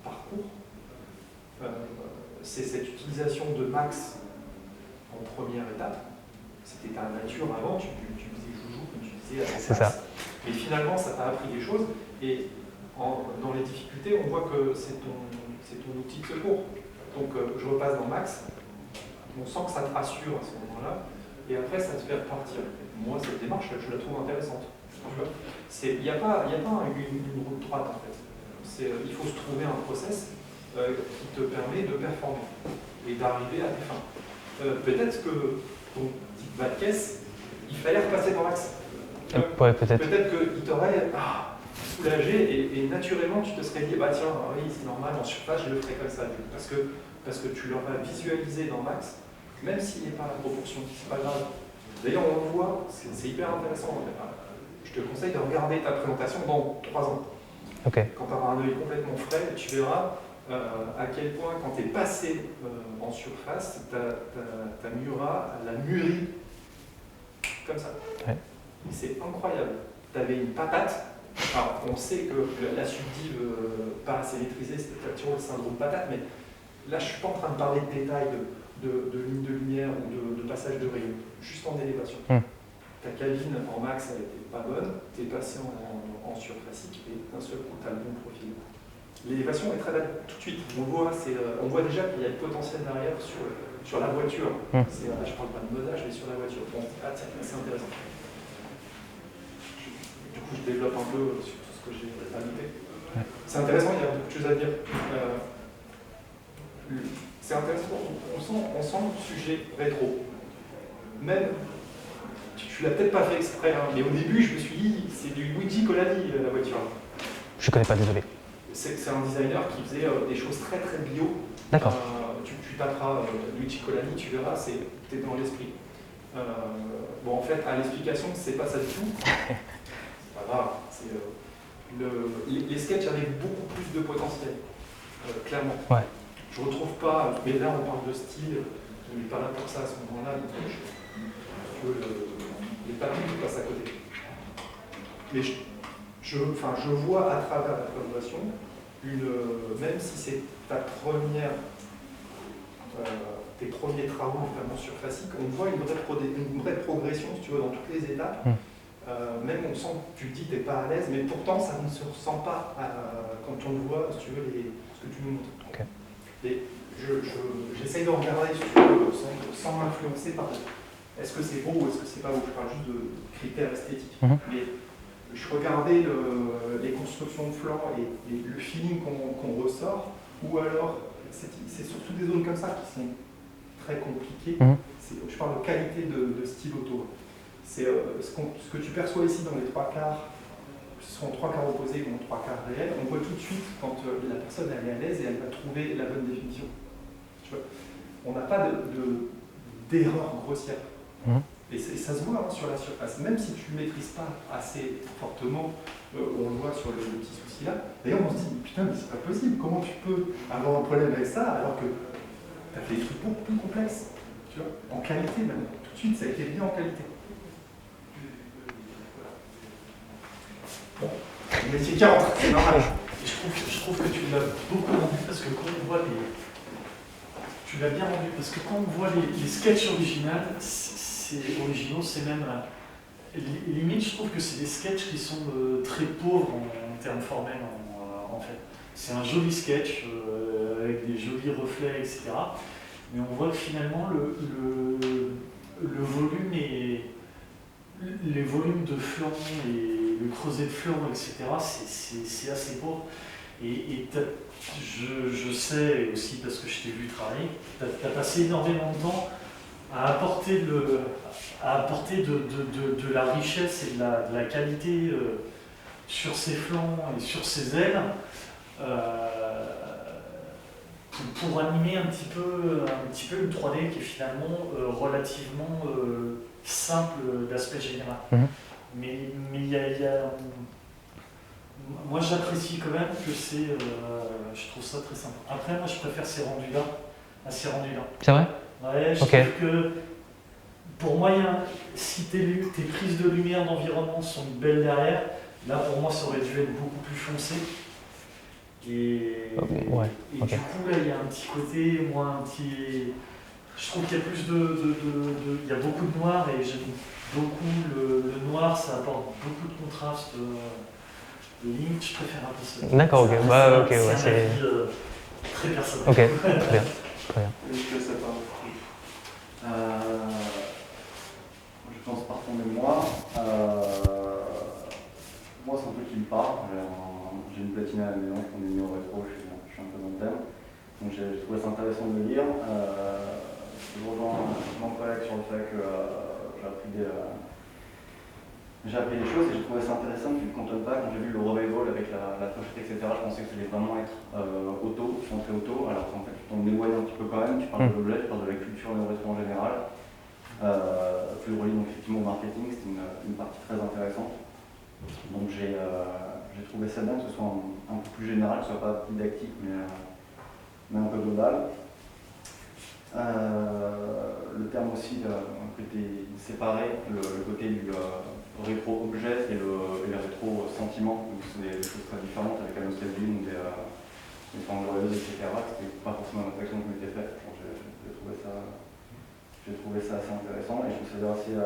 parcours, c'est cette utilisation de Max en première étape. C'était ta nature avant, tu faisais joujou, comme tu disais, avec C'est Max. ça. Et finalement, ça t'a appris des choses, et dans les difficultés, on voit que c'est ton outil de secours. Donc, je repasse dans Max, on sent que ça te rassure à ce moment-là, et après, ça te fait repartir. Moi, cette démarche, je la trouve intéressante. Il n'y a pas une route droite, en fait. Il faut se trouver un process qui te permet de performer et d'arriver à tes fins. Peut-être que ton petit bas de caisse, il fallait repasser dans Max. Ouais, peut-être. Peut-être qu'il t'aurait soulagé et naturellement tu te serais dit tiens, oui, c'est normal, en surface je le ferai comme ça. Parce que tu l'auras visualisé dans Max, même s'il n'est pas à la proportion, c'est pas grave. D'ailleurs, on le voit, c'est hyper intéressant. Je te conseille de regarder ta présentation dans 3 ans. Okay. Quand tu auras un œil complètement frais, tu verras à quel point, quand tu es passé en surface, ta Miura, elle a mûri comme ça. Ouais. Et c'est incroyable. Tu avais une patate. Alors, on sait que la subdive pas assez maîtrisée, c'était toujours le syndrome patate, mais là, je ne suis pas en train de parler de détails de ligne de lumière ou de passage de rayon, juste en élévation. Ta cabine en max, elle n'était pas bonne, tu es passé en surfacique et d'un seul coup, tu as le bon profil. L'élévation est très belle, tout de suite. On voit déjà qu'il y a le potentiel derrière sur la voiture. Je ne parle pas de modage, mais sur la voiture. Bon, tiens, c'est intéressant. Du coup, je développe un peu sur tout ce que j'ai ajouté. C'est intéressant, il y a beaucoup de choses à dire. C'est intéressant, on sent le sujet rétro. Même, tu l'as peut-être pas fait exprès, hein, mais au début, je me suis dit, c'est du Luigi Colani, la voiture. Je connais pas, désolé. C'est un designer qui faisait des choses très très bio. D'accord. Tu taperas Luigi Colani, tu verras, t'es dans l'esprit. Bon, en fait, à l'explication, c'est pas ça du tout. C'est pas grave. Les sketchs avaient beaucoup plus de potentiel, clairement. Ouais. je retrouve pas, mais là on parle de style, on n'est pas là pour ça à ce moment-là, donc les papiers qui passent à côté. Mais je vois à travers la collaboration, même si c'est tes premiers travaux vraiment surfaciques, on voit une vraie progression, si tu veux, dans toutes les étapes. Même on sent, tu te dis, tu n'es pas à l'aise, mais pourtant ça ne se ressent pas quand on le voit, si tu veux, ce que tu nous montres. Okay. Et j'essaye de regarder, si tu veux, sans m'influencer par est-ce que c'est beau ou est-ce que c'est pas beau. Je parle juste de critères esthétiques. Mais je regardais les constructions de flancs et le feeling qu'on ressort, ou alors c'est surtout des zones comme ça qui sont très compliquées. Je parle de qualité de style auto. C'est ce que tu perçois ici dans les trois quarts, que ce soit en trois quarts opposés ou en trois quarts réels, on voit tout de suite quand la personne elle est à l'aise et elle va trouver la bonne définition. Tu vois, on n'a pas d'erreur grossière. Et ça se voit sur la surface. Même si tu ne maîtrises pas assez fortement, on le voit sur le petit souci là, d'ailleurs on se dit, putain, mais c'est pas possible, comment tu peux avoir un problème avec ça alors que tu as fait des trucs beaucoup plus complexes, tu vois, en qualité même. Tout de suite, ça a été bien en qualité. Bon, le métier 40, c'est normal. Je trouve que tu l'as beaucoup rendu parce que quand on voit tu l'as bien rendu parce que quand on voit les sketchs originaux, c'est même limite, je trouve que c'est des sketchs qui sont très pauvres en termes formels en fait. C'est un joli sketch avec des jolis reflets, etc. Mais on voit que finalement le volume et les volumes de flancs et le creuset de flancs, etc., c'est assez pauvre. Et je sais aussi, parce que je t'ai vu travailler, tu as passé énormément de temps à apporter de la richesse et de la qualité sur ses flancs et sur ses ailes pour animer un petit peu une 3D qui est finalement relativement simple d'aspect général. Mais il y a moi j'apprécie quand même que je trouve ça très sympa. Après moi je préfère ces rendus-là à ces rendus-là. C'est vrai? Ouais, je trouve que pour moi, si tes prises de lumière d'environnement sont belles derrière, là pour moi ça aurait dû être beaucoup plus foncé. Et du coup là il y a un petit côté, je trouve qu'il y a plus il y a beaucoup de noir et j'aime beaucoup le noir, ça apporte beaucoup de contraste. Limite, je préfère un peu ça. D'accord, ok. C'est très personnel. Ok, très bien. Est-ce que ça parle? Je pense partant de moi. Moi, c'est un truc qui me parle. J'ai une platine à la maison qu'on est mis au rétro, je suis un peu dans le thème. Donc j'ai trouvé ça intéressant de le lire. Je rejoins mon collègue sur le fait que j'ai appris des choses et j'ai trouvé ça intéressant que tu ne cantonnes pas. Quand j'ai vu le revival avec la pochette, etc., je pensais que ça allait vraiment être centré auto, alors qu'en fait tu t'en éloignes un petit peu quand même, tu parles de l'objet, tu parles de la culture néo-rétro en général. Tu le relis donc effectivement au marketing, c'est une partie très intéressante. Donc j'ai trouvé ça bien que ce soit un peu plus général, que ce soit pas didactique mais un peu global. Le terme aussi, un côté séparé, le côté du rétro-objet et le rétro-sentiment, c'est des choses très différentes avec la nostalgie ou des formes glorieuses, etc. C'était pas forcément une réflexion qui m'était faite. J'ai trouvé ça assez intéressant et je trouve ça assez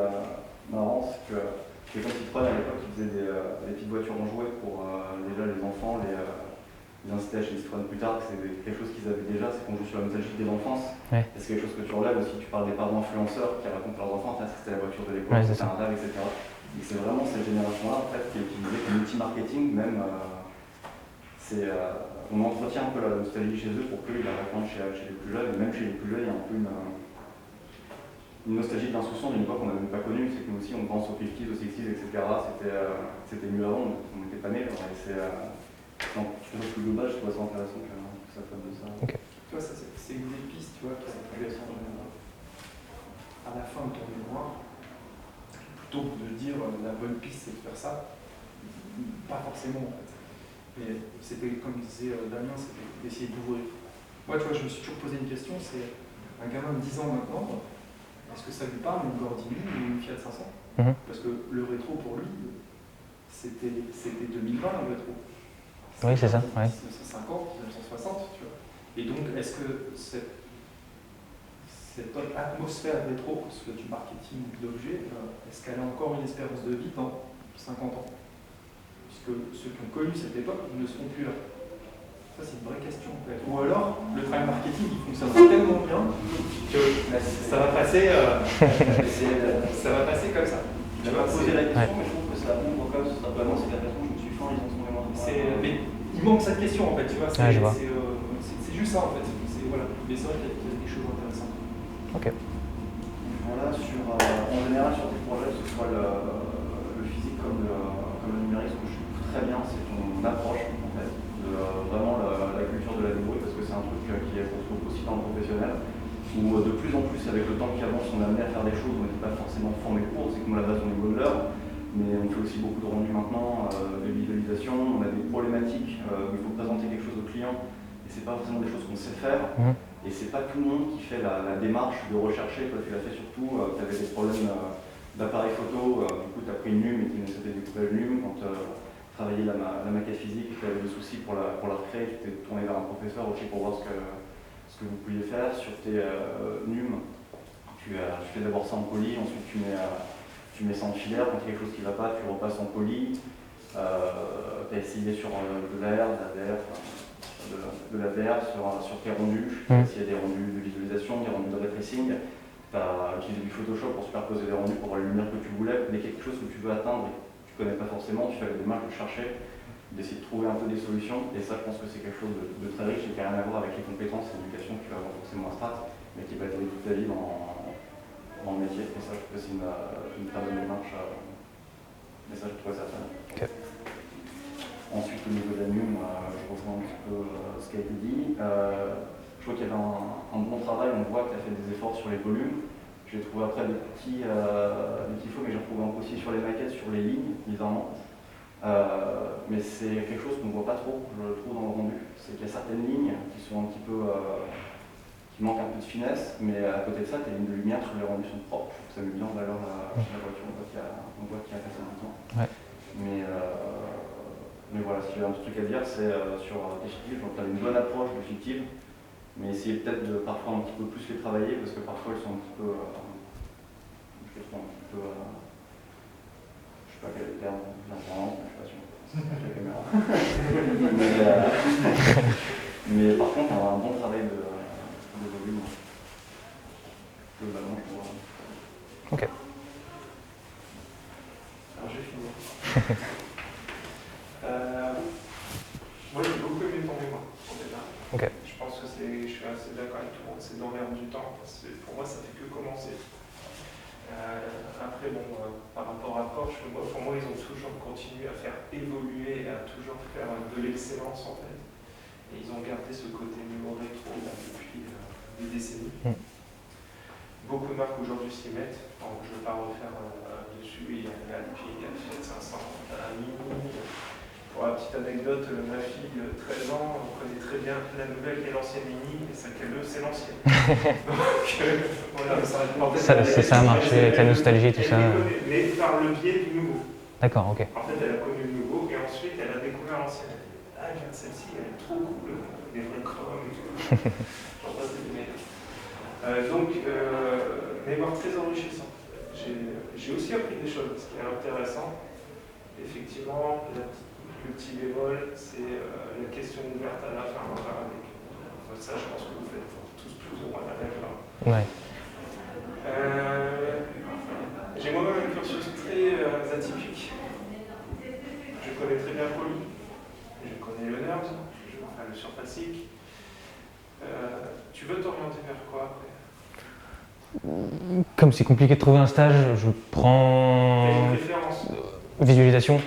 marrant, c'est que comme Citroën à l'époque qui faisait des petites voitures en jouet pour déjà les enfants, les inciter à acheter Citroën plus tard, c'est quelque chose qu'ils avaient déjà, c'est qu'on joue sur la nostalgie de l'enfance. Ouais. Et c'est quelque chose que tu relèves aussi, tu parles des parents influenceurs qui racontent leurs enfants, c'était la voiture de l'époque, c'était un rêve, etc. Et c'est vraiment cette génération-là en fait, qui est utilisée comme outil marketing, même on entretient un peu la nostalgie chez eux pour qu'ils la répandent chez les plus jeunes, et même chez les plus jeunes, il y a un peu une nostalgie de l'insouciance d'une époque qu'on n'avait même pas connue, c'est que nous aussi on pense aux 50s, aux 60s, etc. C'était mieux avant, on n'était pas nés. C'est plus global, je trouve ça intéressant que ça fasse de ça. Okay. Tu vois, c'est une des pistes, tu vois, qui a pu être à la fin de ton mémoire, plutôt que de dire la bonne piste c'est de faire ça, pas forcément en fait. Mais c'était, comme disait Damien, c'était d'essayer d'ouvrir. Moi, tu vois, je me suis toujours posé une question, c'est un gamin de 10 ans maintenant, est-ce que ça lui parle une Gordini ou une Fiat 500? Parce que le rétro, pour lui, c'était 2020, le rétro. Oui, c'est ça. Ouais. 1950, 1960, tu vois. Et donc, est-ce que cette atmosphère rétro, que ce soit du marketing ou de l'objet, est-ce qu'elle a encore une espérance de vie dans 50 ans? Puisque ceux qui ont connu cette époque ne seront plus là. Ça, c'est une vraie question, en fait. Ou alors, le travail marketing, il fonctionnera tellement bien que ça va passer, ça va passer comme ça. Tu vas poser la question, mais je trouve que ça ouvre comme ça. Vraiment, c'est la question que je me suis fait en lisant son mémoire. Mais il manque cette question, en fait, tu vois. Ouais, je vois. C'est juste ça, en fait. Voilà. Mais c'est vrai qu'il y a des choses intéressantes. Ok. Voilà, en général, sur tes projets, que ce soit le physique comme le numérique, ce que je trouve très bien, c'est ton approche, en fait, de vraiment la culture de la débrouille, parce que c'est un truc qui est retrouve aussi dans le professionnel, où de plus en plus, avec le temps qui avance, on est amené à faire des choses où on n'était pas forcément formé pour, c'est que moi, à la base, on est modeleur, mais on fait aussi beaucoup de rendus maintenant, de visualisation, on a des problématiques où il faut présenter quelque chose au client, et c'est pas forcément des choses qu'on sait faire. Et c'est pas tout le monde qui fait la démarche de rechercher. Toi, tu l'as fait surtout, tu avais des problèmes d'appareil photo, du coup, tu as pris une NUM et tu essayé de découper une NUM. Quand tu travaillais la maquette physique, tu avais des soucis pour la recréer, tu t'es tourné vers un professeur aussi pour voir ce que vous pouviez faire. Sur tes NUM, tu fais d'abord ça en poly, ensuite tu mets ça en filaire. Quand il y a quelque chose qui ne va pas, tu repasses en poly. Tu as essayé sur de l'AR, de la VR sur tes rendus. S'il y a des rendus de visualisation, des rendus de ray tracing, tu as utilisé du Photoshop pour superposer des rendus pour avoir la lumière que tu voulais. Dès qu'il y a quelque chose que tu veux atteindre et que tu ne connais pas forcément, tu fais la démarche de chercher, d'essayer de trouver un peu des solutions. Et ça, je pense que c'est quelque chose de très riche et qui n'a rien à voir avec les compétences et l'éducation que tu vas avoir forcément à Strat, mais qui va être toute ta vie dans le métier. Et ça, je trouve que c'est une très bonne démarche. Mais ça, je trouvais ça très bien. Okay. Ensuite, au niveau de la NUM, je reprends un petit peu ce qui a été dit. Je vois qu'il y avait un bon travail, on voit que tu as fait des efforts sur les volumes. J'ai trouvé après des petits défauts, mais j'ai retrouvé un peu aussi sur les maquettes, sur les lignes, bizarrement. Mais c'est quelque chose qu'on ne voit pas trop, je le trouve dans le rendu. C'est qu'il y a certaines lignes qui sont un petit peu. Qui manquent un peu de finesse, mais à côté de ça, tu as une lignes de lumière sur les rendus sont propres. Je trouve que ça met bien en valeur la voiture, on voit qu'il y a fait ça maintenant. Ouais. Mais voilà, si j'ai un petit truc à dire, c'est sur tes fictives, donc tu as une bonne approche de fictives, mais essayez peut-être de parfois un petit peu plus les travailler, parce que parfois elles sont un petit peu. Je sais pas quel est le terme, l'important, je suis pas sûr. La caméra. mais par contre, on a un bon travail de volume. Globalement, je vois. Ok. Alors j'ai fini. Moi j'ai beaucoup aimé ton mémoire au départ. Okay. Je pense que je suis assez d'accord avec tout le monde, c'est dans l'air du temps. Pour moi ça fait que commencer. Après par rapport à Porsche, pour moi ils ont toujours continué à faire évoluer, à toujours faire de l'excellence en fait. Et ils ont gardé ce côté mémo rétro depuis des décennies. Beaucoup de marques aujourd'hui s'y mettent, donc je ne vais pas refaire dessus, il y a le Fiat 500, un Mini. Pour la petite anecdote, ma fille, 13 ans, connaît très bien la nouvelle et l'ancienne Mini, et celle qu'elle veut, c'est l'ancienne. Donc voilà, ça a marché avec la nostalgie, tout ça. Mais par le biais du nouveau. D'accord, ok. En fait, elle a connu le nouveau, et ensuite elle a découvert l'ancienne. Ah, regarde celle-ci, elle est trop cool, les vrais chromes et tout. J'en passe des meilleurs. Donc, mémoire très enrichissant. J'ai aussi appris des choses, ce qui est intéressant. Effectivement, le petit bémol, c'est la question ouverte à la fin. Ça, je pense que vous faites tous plus ou moins la même. Ouais. J'ai moi-même un cursus très atypique. Je connais très bien Poly, je connais le NERD, le surfacique. Tu veux t'orienter vers quoi après? Comme c'est compliqué de trouver un stage, je prends visualisation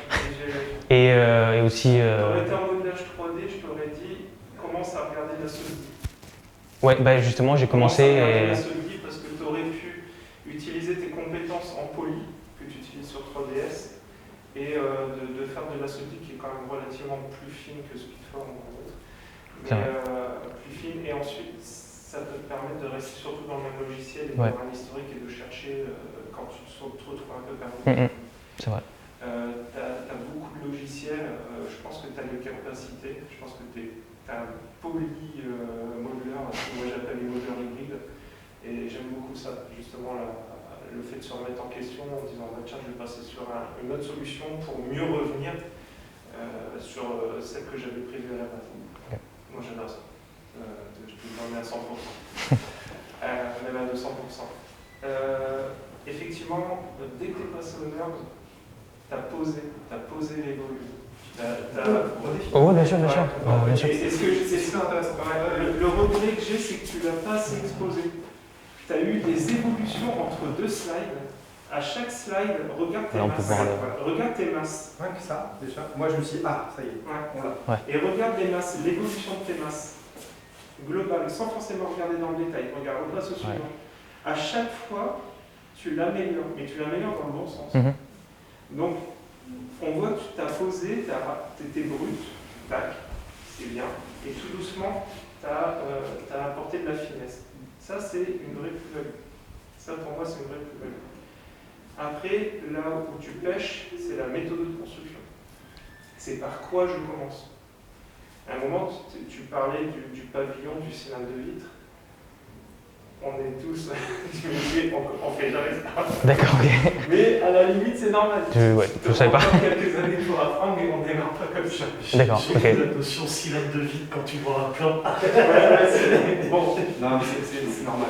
et aussi. T'aurais été en modelage 3D, je t'aurais dit commence à regarder la solidité. Ouais, bah justement j'ai commencé. La solidité parce que tu aurais pu utiliser tes compétences en poly que tu utilises sur 3DS et de faire de la solidité qui est quand même relativement plus fine que Speedform ou autre. C'est vrai. plus fine. Et ensuite, ça te permet de rester surtout dans le même logiciel et Ouais. d'avoir un historique et de chercher quand tu te retrouves un peu perdu. C'est vrai. Tu as beaucoup de logiciels. Je pense que tu as les capacités. Je pense que tu as un poly-modulaire, moi j'appelle les moduleurs hybrides. Et j'aime beaucoup ça, justement, le fait de se remettre en question en disant bah, tiens, je vais passer sur une autre solution pour mieux revenir sur celle que j'avais prévue à la base. Okay. Moi j'adore ça. Je peux le donner à 100%. Même à 200%. Effectivement, dès que tu es passé au NURBS, tu as posé les volumes. Oh, ouais, bien sûr, bien sûr. Bien sûr. Et c'est super intéressant. Le regret que j'ai, c'est que tu ne l'as pas assez exposé. Tu as eu des évolutions entre deux slides. À chaque slide, regarde tes Là, on peut masses. voir Regarde tes masses. Rien que ça, déjà. Moi, je me suis dit, ah, ça y est, on l'a. Et regarde les masses, l'évolution de tes masses globale, sans forcément regarder dans le détail. Regarde, on passe au suivant. À chaque fois, tu l'améliores, mais tu l'améliores dans le bon sens. Donc, on voit que tu t'as posé, tu étais brut, tac, c'est bien, et tout doucement, tu as apporté de la finesse. Ça, c'est une vraie plus-value. Ça, pour moi, c'est une vraie plus-value. Après, là où tu pêches, c'est la méthode de construction. C'est par quoi je commence. À un moment, tu parlais du pavillon, du cylindre de vitre. On est tous on fait jamais ça. D'accord, ok. Mais à la limite, c'est normal. Je savais pas. Quelques années pour apprendre, mais on démarre pas comme ça. D'accord, ok. La notion cylindre de vide quand tu vois un plan. Bon, Non, mais c'est normal.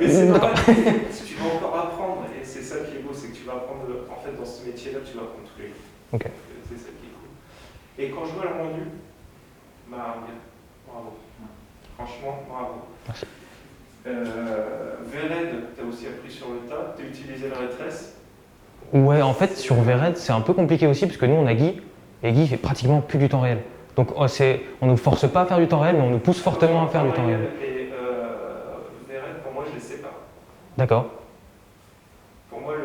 mais c'est normal. Tu vas encore apprendre, et c'est ça qui est beau, c'est que tu vas apprendre, en fait, dans ce métier-là, tu vas apprendre tous les jours. Ok. C'est ça qui est cool. Et quand je vois le rendu, bah, bien, bravo. Franchement, bravo. Merci. VRED, tu as aussi appris sur le tas, tu as utilisé la rétresse. Ouais, en fait, sur VRED, c'est un peu compliqué aussi, parce que nous, on a Guy, et Guy fait pratiquement plus du temps réel. Donc, on ne nous force pas à faire du temps réel, mais on nous pousse fortement à faire du temps réel. Et VRED, pour moi, je les sépare. D'accord. Pour moi, le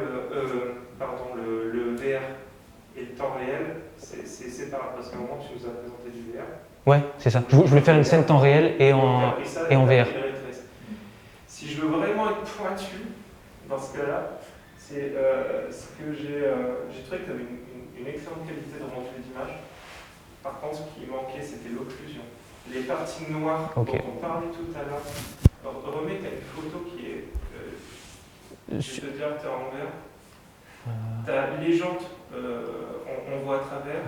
VR et le temps réel, c'est séparable, parce qu'à un moment, tu nous as présenté du VR. Ouais, c'est ça. Je voulais faire une scène temps réel et en VR. Si je veux vraiment être pointu, dans ce cas-là, c'est ce que j'ai trouvé que tu avais une excellente qualité de rendu d'image. Par contre, ce qui manquait, c'était l'occlusion. Les parties noires dont on parlait tout à l'heure. Remets, tu as une photo qui est. Je vais te dire que tu es en vert. Tu as les jantes, on voit à travers.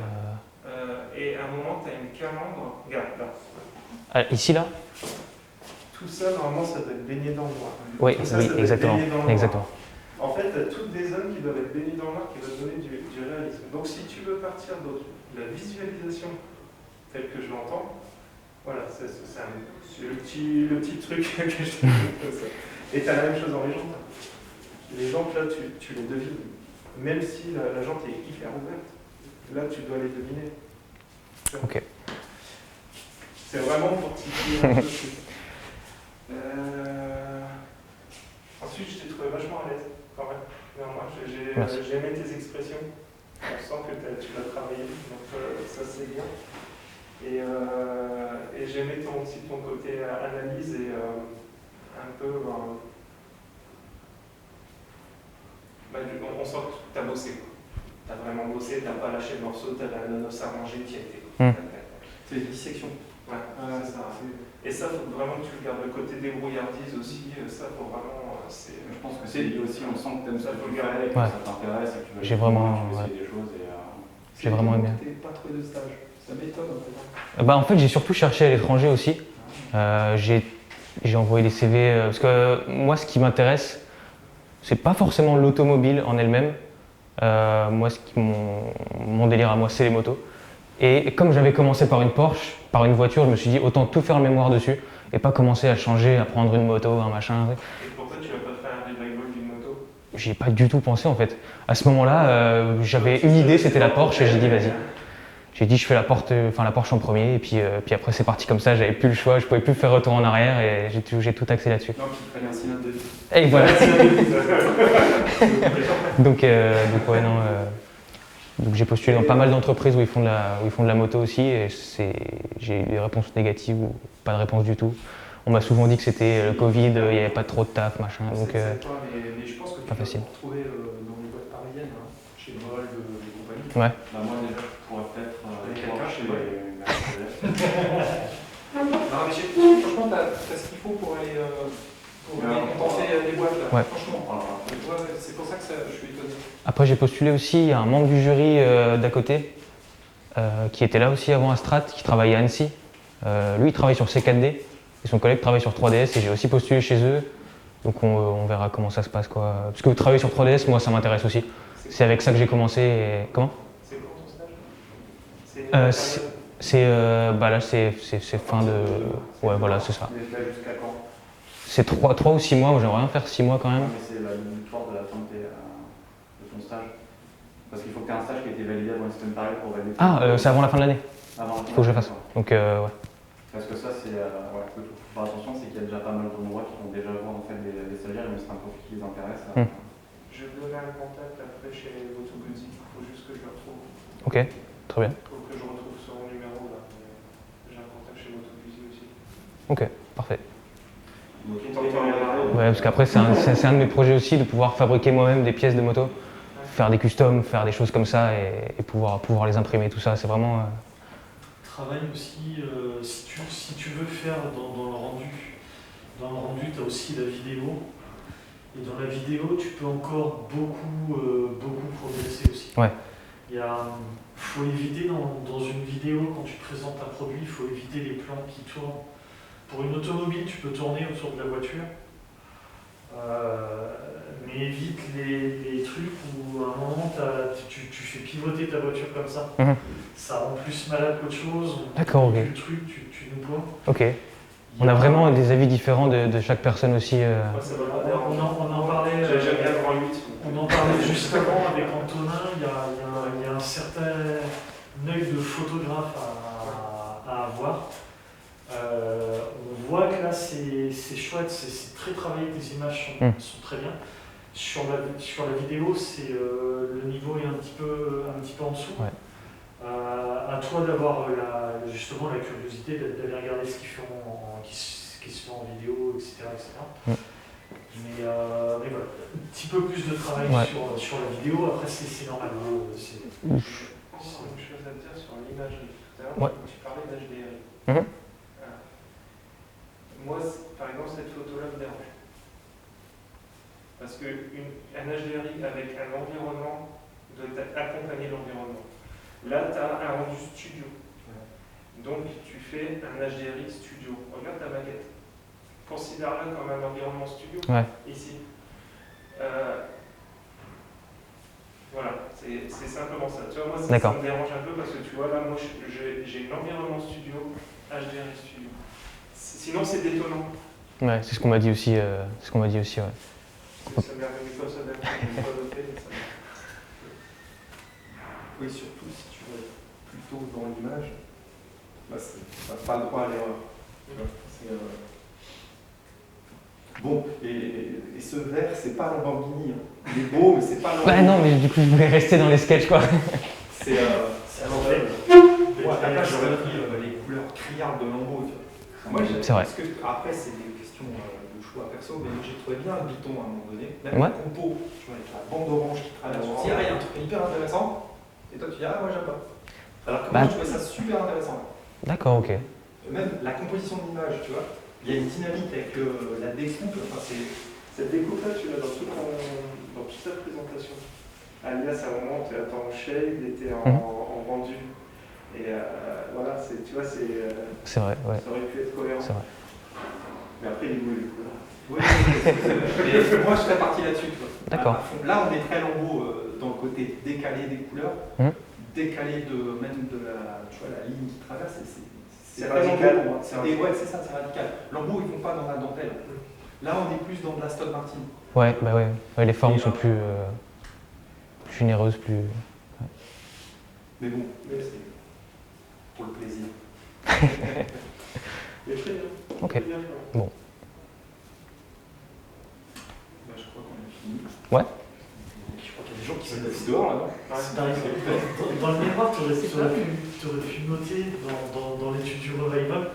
Et à un moment, tu as une calandre. Regarde, là. Ici, là? Tout ça, normalement, ça doit être baigné dans le noir. Oui, ça, oui, ça doit être exactement. baigné dans le noir. Exactement. En fait, tu as toutes des zones qui doivent être baignées dans le noir qui doivent donner du réalisme. Donc, si tu veux partir de la visualisation telle que je l'entends, voilà, c'est le petit truc que je t'ai dit comme ça. Et tu as la même chose dans les jantes. Les jantes, là, tu les devines. Même si la jante est hyper ouverte, là, tu dois les deviner. Ok. C'est vraiment pour titiller un peu ce truc. Ensuite, je t'ai trouvé vachement à l'aise, quand même. Néanmoins, j'ai aimé tes expressions. On sent que tu l'as travaillé, donc ça c'est bien. Et j'aimais aussi ton côté analyse et un peu. On sent que tu as bossé. Tu as vraiment bossé, tu n'as pas lâché le morceau, tu as la noce arrangée qui a été. C'est une dissection. Ouais, c'est ça. Et ça, il faut vraiment que tu le gardes. Le côté débrouillardise aussi, ça, faut vraiment. Je pense que c'est lié aussi, on sent que tu aimes ça, faut le Ouais. garder, que ça t'intéresse et que tu veux. J'ai vraiment. Tu veux essayer des choses et. J'ai vraiment aimé. Tu n'as pas trouvé de stage. Ça m'étonne en fait. Bah, en fait, j'ai surtout cherché à l'étranger aussi. J'ai envoyé des CV parce que moi, ce qui m'intéresse, c'est pas forcément l'automobile en elle-même. Moi, mon délire à moi, c'est les motos. Et comme j'avais commencé par une Porsche, par une voiture, je me suis dit autant tout faire mémoire dessus et pas commencer à changer, à prendre une moto, un machin. Et pourquoi tu vas pas faire un revival d'une moto? J'y ai pas du tout pensé en fait. À ce moment-là, j'avais une idée, c'était la Porsche et j'ai dit vas-y. J'ai dit je fais la Porsche en premier et puis après c'est parti comme ça, j'avais plus le choix, je pouvais plus faire retour en arrière et j'ai tout axé là-dessus. Non, puis il fallait un cylindre de vie. Et voilà. donc ouais non. Donc j'ai postulé dans pas mal d'entreprises où ils font de la moto aussi et j'ai eu des réponses négatives ou pas de réponse du tout. On m'a souvent dit que c'était le Covid, il n'y avait pas trop de taf, machin. Donc, mais je pense que tu pas vas facile. te retrouver dans les boîtes parisiennes, hein, chez Moll et compagnie. ouais. Bah, moi déjà, je pourrais peut-être Avec voir quelqu'un, chez Non, mais franchement, t'as ce qu'il faut pour aller contenter les boîtes là. Ouais. Franchement, c'est pour ça que je suis étonné. Après j'ai postulé aussi, il y a un membre du jury d'à côté qui était là aussi avant à Strat, qui travaillait à Annecy. Lui il travaille sur C4D et son collègue travaille sur 3DS et j'ai aussi postulé chez eux. Donc on verra comment ça se passe quoi. Parce que vous travaillez sur 3DS, moi ça m'intéresse aussi. C'est avec ça que j'ai commencé et... Comment ? C'est quand ton stage Là c'est fin de... Ouais voilà c'est ça. Mais jusqu'à quand? C'est 3 ou 6 mois, j'aimerais bien faire 6 mois quand même. Mais c'est la victoire de la fin de ton stage. Parce qu'il faut que tu aies un stage qui a été validé avant une certaine période pour valider. C'est avant la fin de l'année, Avant il faut que je le fasse. Donc ouais. Parce que ça, c'est. Ouais, faut faire attention, c'est qu'il y a déjà pas mal d'endroits qui vont déjà voir en fait des stagiaires, mais c'est un profil qui les intéresse. Je vais donner un contact après chez Autobuddy, il faut juste que je le retrouve. Ok, très bien. Il faut que je retrouve son numéro là. J'ai un contact chez Autobuddy aussi. Ok, parfait. Ouais, Ouais, parce qu'après c'est un de mes projets aussi de pouvoir fabriquer moi-même des pièces de moto, faire des customs, faire des choses comme ça et pouvoir les imprimer, tout ça, c'est vraiment... Travail aussi, si tu veux faire dans le rendu, tu as aussi la vidéo. Et dans la vidéo, tu peux encore beaucoup progresser aussi. Ouais. Faut éviter dans une vidéo, quand tu présentes un produit, il faut éviter les plans qui tournent. Pour une automobile, tu peux tourner autour de la voiture, mais évite les trucs où à un moment tu fais pivoter ta voiture comme ça. Mhm. Ça rend plus malade qu'autre chose. D'accord, ok. Le truc, tu nous vois. Ok. On a vraiment des avis différents de chaque personne aussi. On en parlait. J'aime bien le grand 8. On en parlait juste avant avec Antonin. Il y a un certain œil de photographe à avoir. On voit que là c'est chouette, c'est très travaillé, tes images sont très bien. Sur la vidéo, le niveau est un petit peu en dessous. Ouais. À toi d'avoir justement la curiosité d'aller regarder ce qui se fait en vidéo, etc. Mais voilà, un petit peu plus de travail sur la vidéo, après c'est normal. J'ai une chose à te dire sur l'imagerie. Tout à l'heure, tu parlais d'HDRI. Moi, par exemple, cette photo-là me dérange. Parce qu'un HDRI avec un environnement doit accompagner l'environnement. Là, tu as un rendu studio. Donc, tu fais un HDRI studio. Regarde ta maquette. Considère-la comme un environnement studio. Ouais. Ici. Voilà, c'est simplement ça. Tu vois, moi, ça me dérange un peu parce que tu vois, là, moi, j'ai l'environnement studio, HDRI studio. Sinon, c'est détonnant. Ouais, c'est ce qu'on m'a dit aussi. Ouais. Ça m'est revenu comme ça d'un coup, oui, surtout si tu veux être plutôt dans l'image, ça n'a pas le droit à l'erreur. Bon, et ce verre, c'est pas Lamborghini. Hein. Il est beau, mais c'est pas Lamborghini. Bah non, mais du coup, je voulais rester dans les sketchs, quoi. C'est à l'envers. À ta place, j'aurais pris les couleurs criardes de Lambo. C'est vrai. Parce que, après, c'est des questions de choix perso, mais j'ai trouvé bien le biton à un moment donné. Même Ouais. le compo, tu vois, avec la bande orange qui traverse. Tu te dis, il y a un truc hyper intéressant. Et toi, tu dis, moi, j'aime pas. Alors que moi, je trouvais ça super intéressant. D'accord, ok. Même la composition de l'image, tu vois. Il y a une dynamique avec la découpe. Enfin, cette découpe-là, tu l'as dans toute ta présentation. Alias, à un moment, tu es en shade et tu es en rendu. Et voilà, tu vois, c'est vrai, ouais. Ça aurait pu être cohérent. C'est vrai. Mais après, il est beau, oui, mais moi, je serais parti là-dessus. D'accord. Là, on est très Lambo dans le côté décalé des couleurs, décalé même de la ligne qui traverse. C'est radical. C'est ça, c'est radical. Lambo, ils ne vont pas dans la dentelle. Là, on est plus dans de la Aston Martin. Ouais, bah ouais. Les formes sont plus généreuses, plus. Ouais. Mais bon, c'est pour le plaisir. Mais très bien. Ok. Très bien. Bon. Je crois qu'on a fini. Ouais. Je crois qu'il y a des des gens qui s'étaient dehors là-bas. Dans le mémoire, tu aurais pu noter dans l'étude du revival.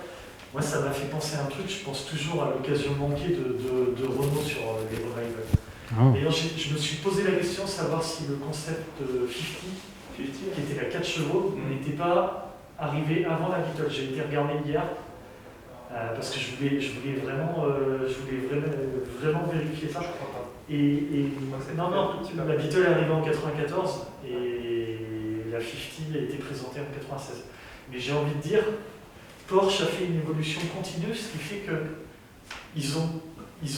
Moi, ça m'a fait penser à un truc. Je pense toujours à l'occasion manquée de Renault sur les revivals. D'ailleurs, je me suis posé la question de savoir si le concept 50, qui était la 4 chevaux, n'était pas arrivé avant la Beetle. J'ai été regarder hier parce que je voulais vraiment vérifier ça. Non, la Beetle est arrivée en 94 et la 50 a été présentée en 96. Mais j'ai envie de dire, Porsche a fait une évolution continue, ce qui fait qu'ils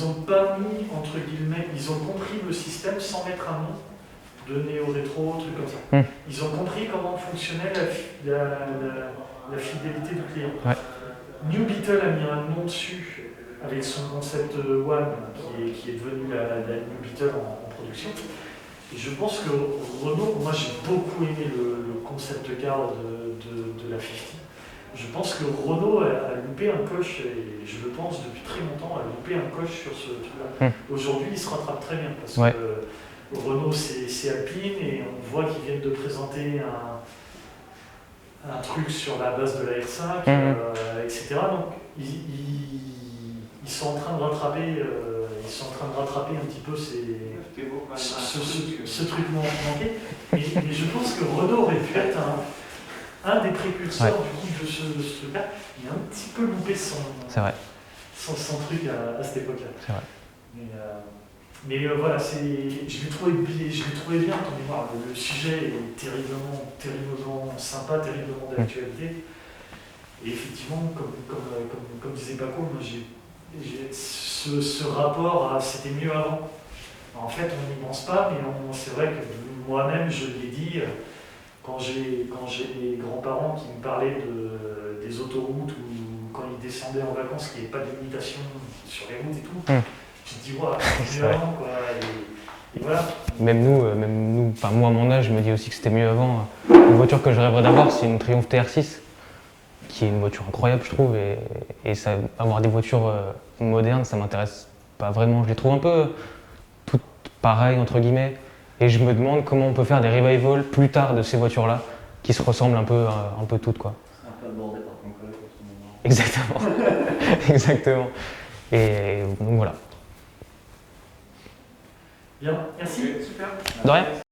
ont pas mis, entre guillemets, ils ont compris le système sans mettre un nom de néo-rétro, truc comme ça. Ils ont compris comment fonctionnait la fidélité du client. Ouais. New Beetle a mis un nom dessus avec son concept One qui est devenu la New Beetle en production. Et je pense que Renault, moi j'ai beaucoup aimé le concept car de la 50. Je pense que Renault a loupé un coche, et je le pense depuis très longtemps, a loupé un coche sur ce truc-là. Aujourd'hui, il se rattrape très bien parce que Renault, c'est Alpine et on voit qu'ils viennent de présenter un truc sur la base de la R5, etc. Donc, ils sont en train de rattraper, un petit peu ce truc manqué. Mais je pense que Renault aurait pu être un des précurseurs du coup de ce truc-là. Il a un petit peu loupé son truc à cette époque-là. C'est vrai. Mais voilà, je l'ai trouvé bien ton mémoire. Le sujet est terriblement sympa, terriblement d'actualité. Et effectivement, comme disait Paco, moi j'ai ce rapport à c'était mieux avant. En fait, on n'y pense pas, mais c'est vrai que moi-même, je l'ai dit, quand j'ai mes grands-parents qui me parlaient des autoroutes ou quand ils descendaient en vacances, qu'il n'y avait pas de limitation sur les routes et tout, je me dis, waouh, c'est mieux avant, quoi. Et voilà. Même nous, enfin moi à mon âge, je me dis aussi que c'était mieux avant. Une voiture que je rêverais d'avoir, c'est une Triumph TR6, qui est une voiture incroyable, je trouve. Et ça, avoir des voitures modernes, ça m'intéresse pas vraiment. Je les trouve un peu toutes pareilles, entre guillemets. Et je me demande comment on peut faire des revivals plus tard de ces voitures-là, qui se ressemblent un peu toutes, quoi. C'est un peu abordé par ton collègue en ce moment. Exactement. Exactement. Et donc voilà. Bien, merci. Super. De rien.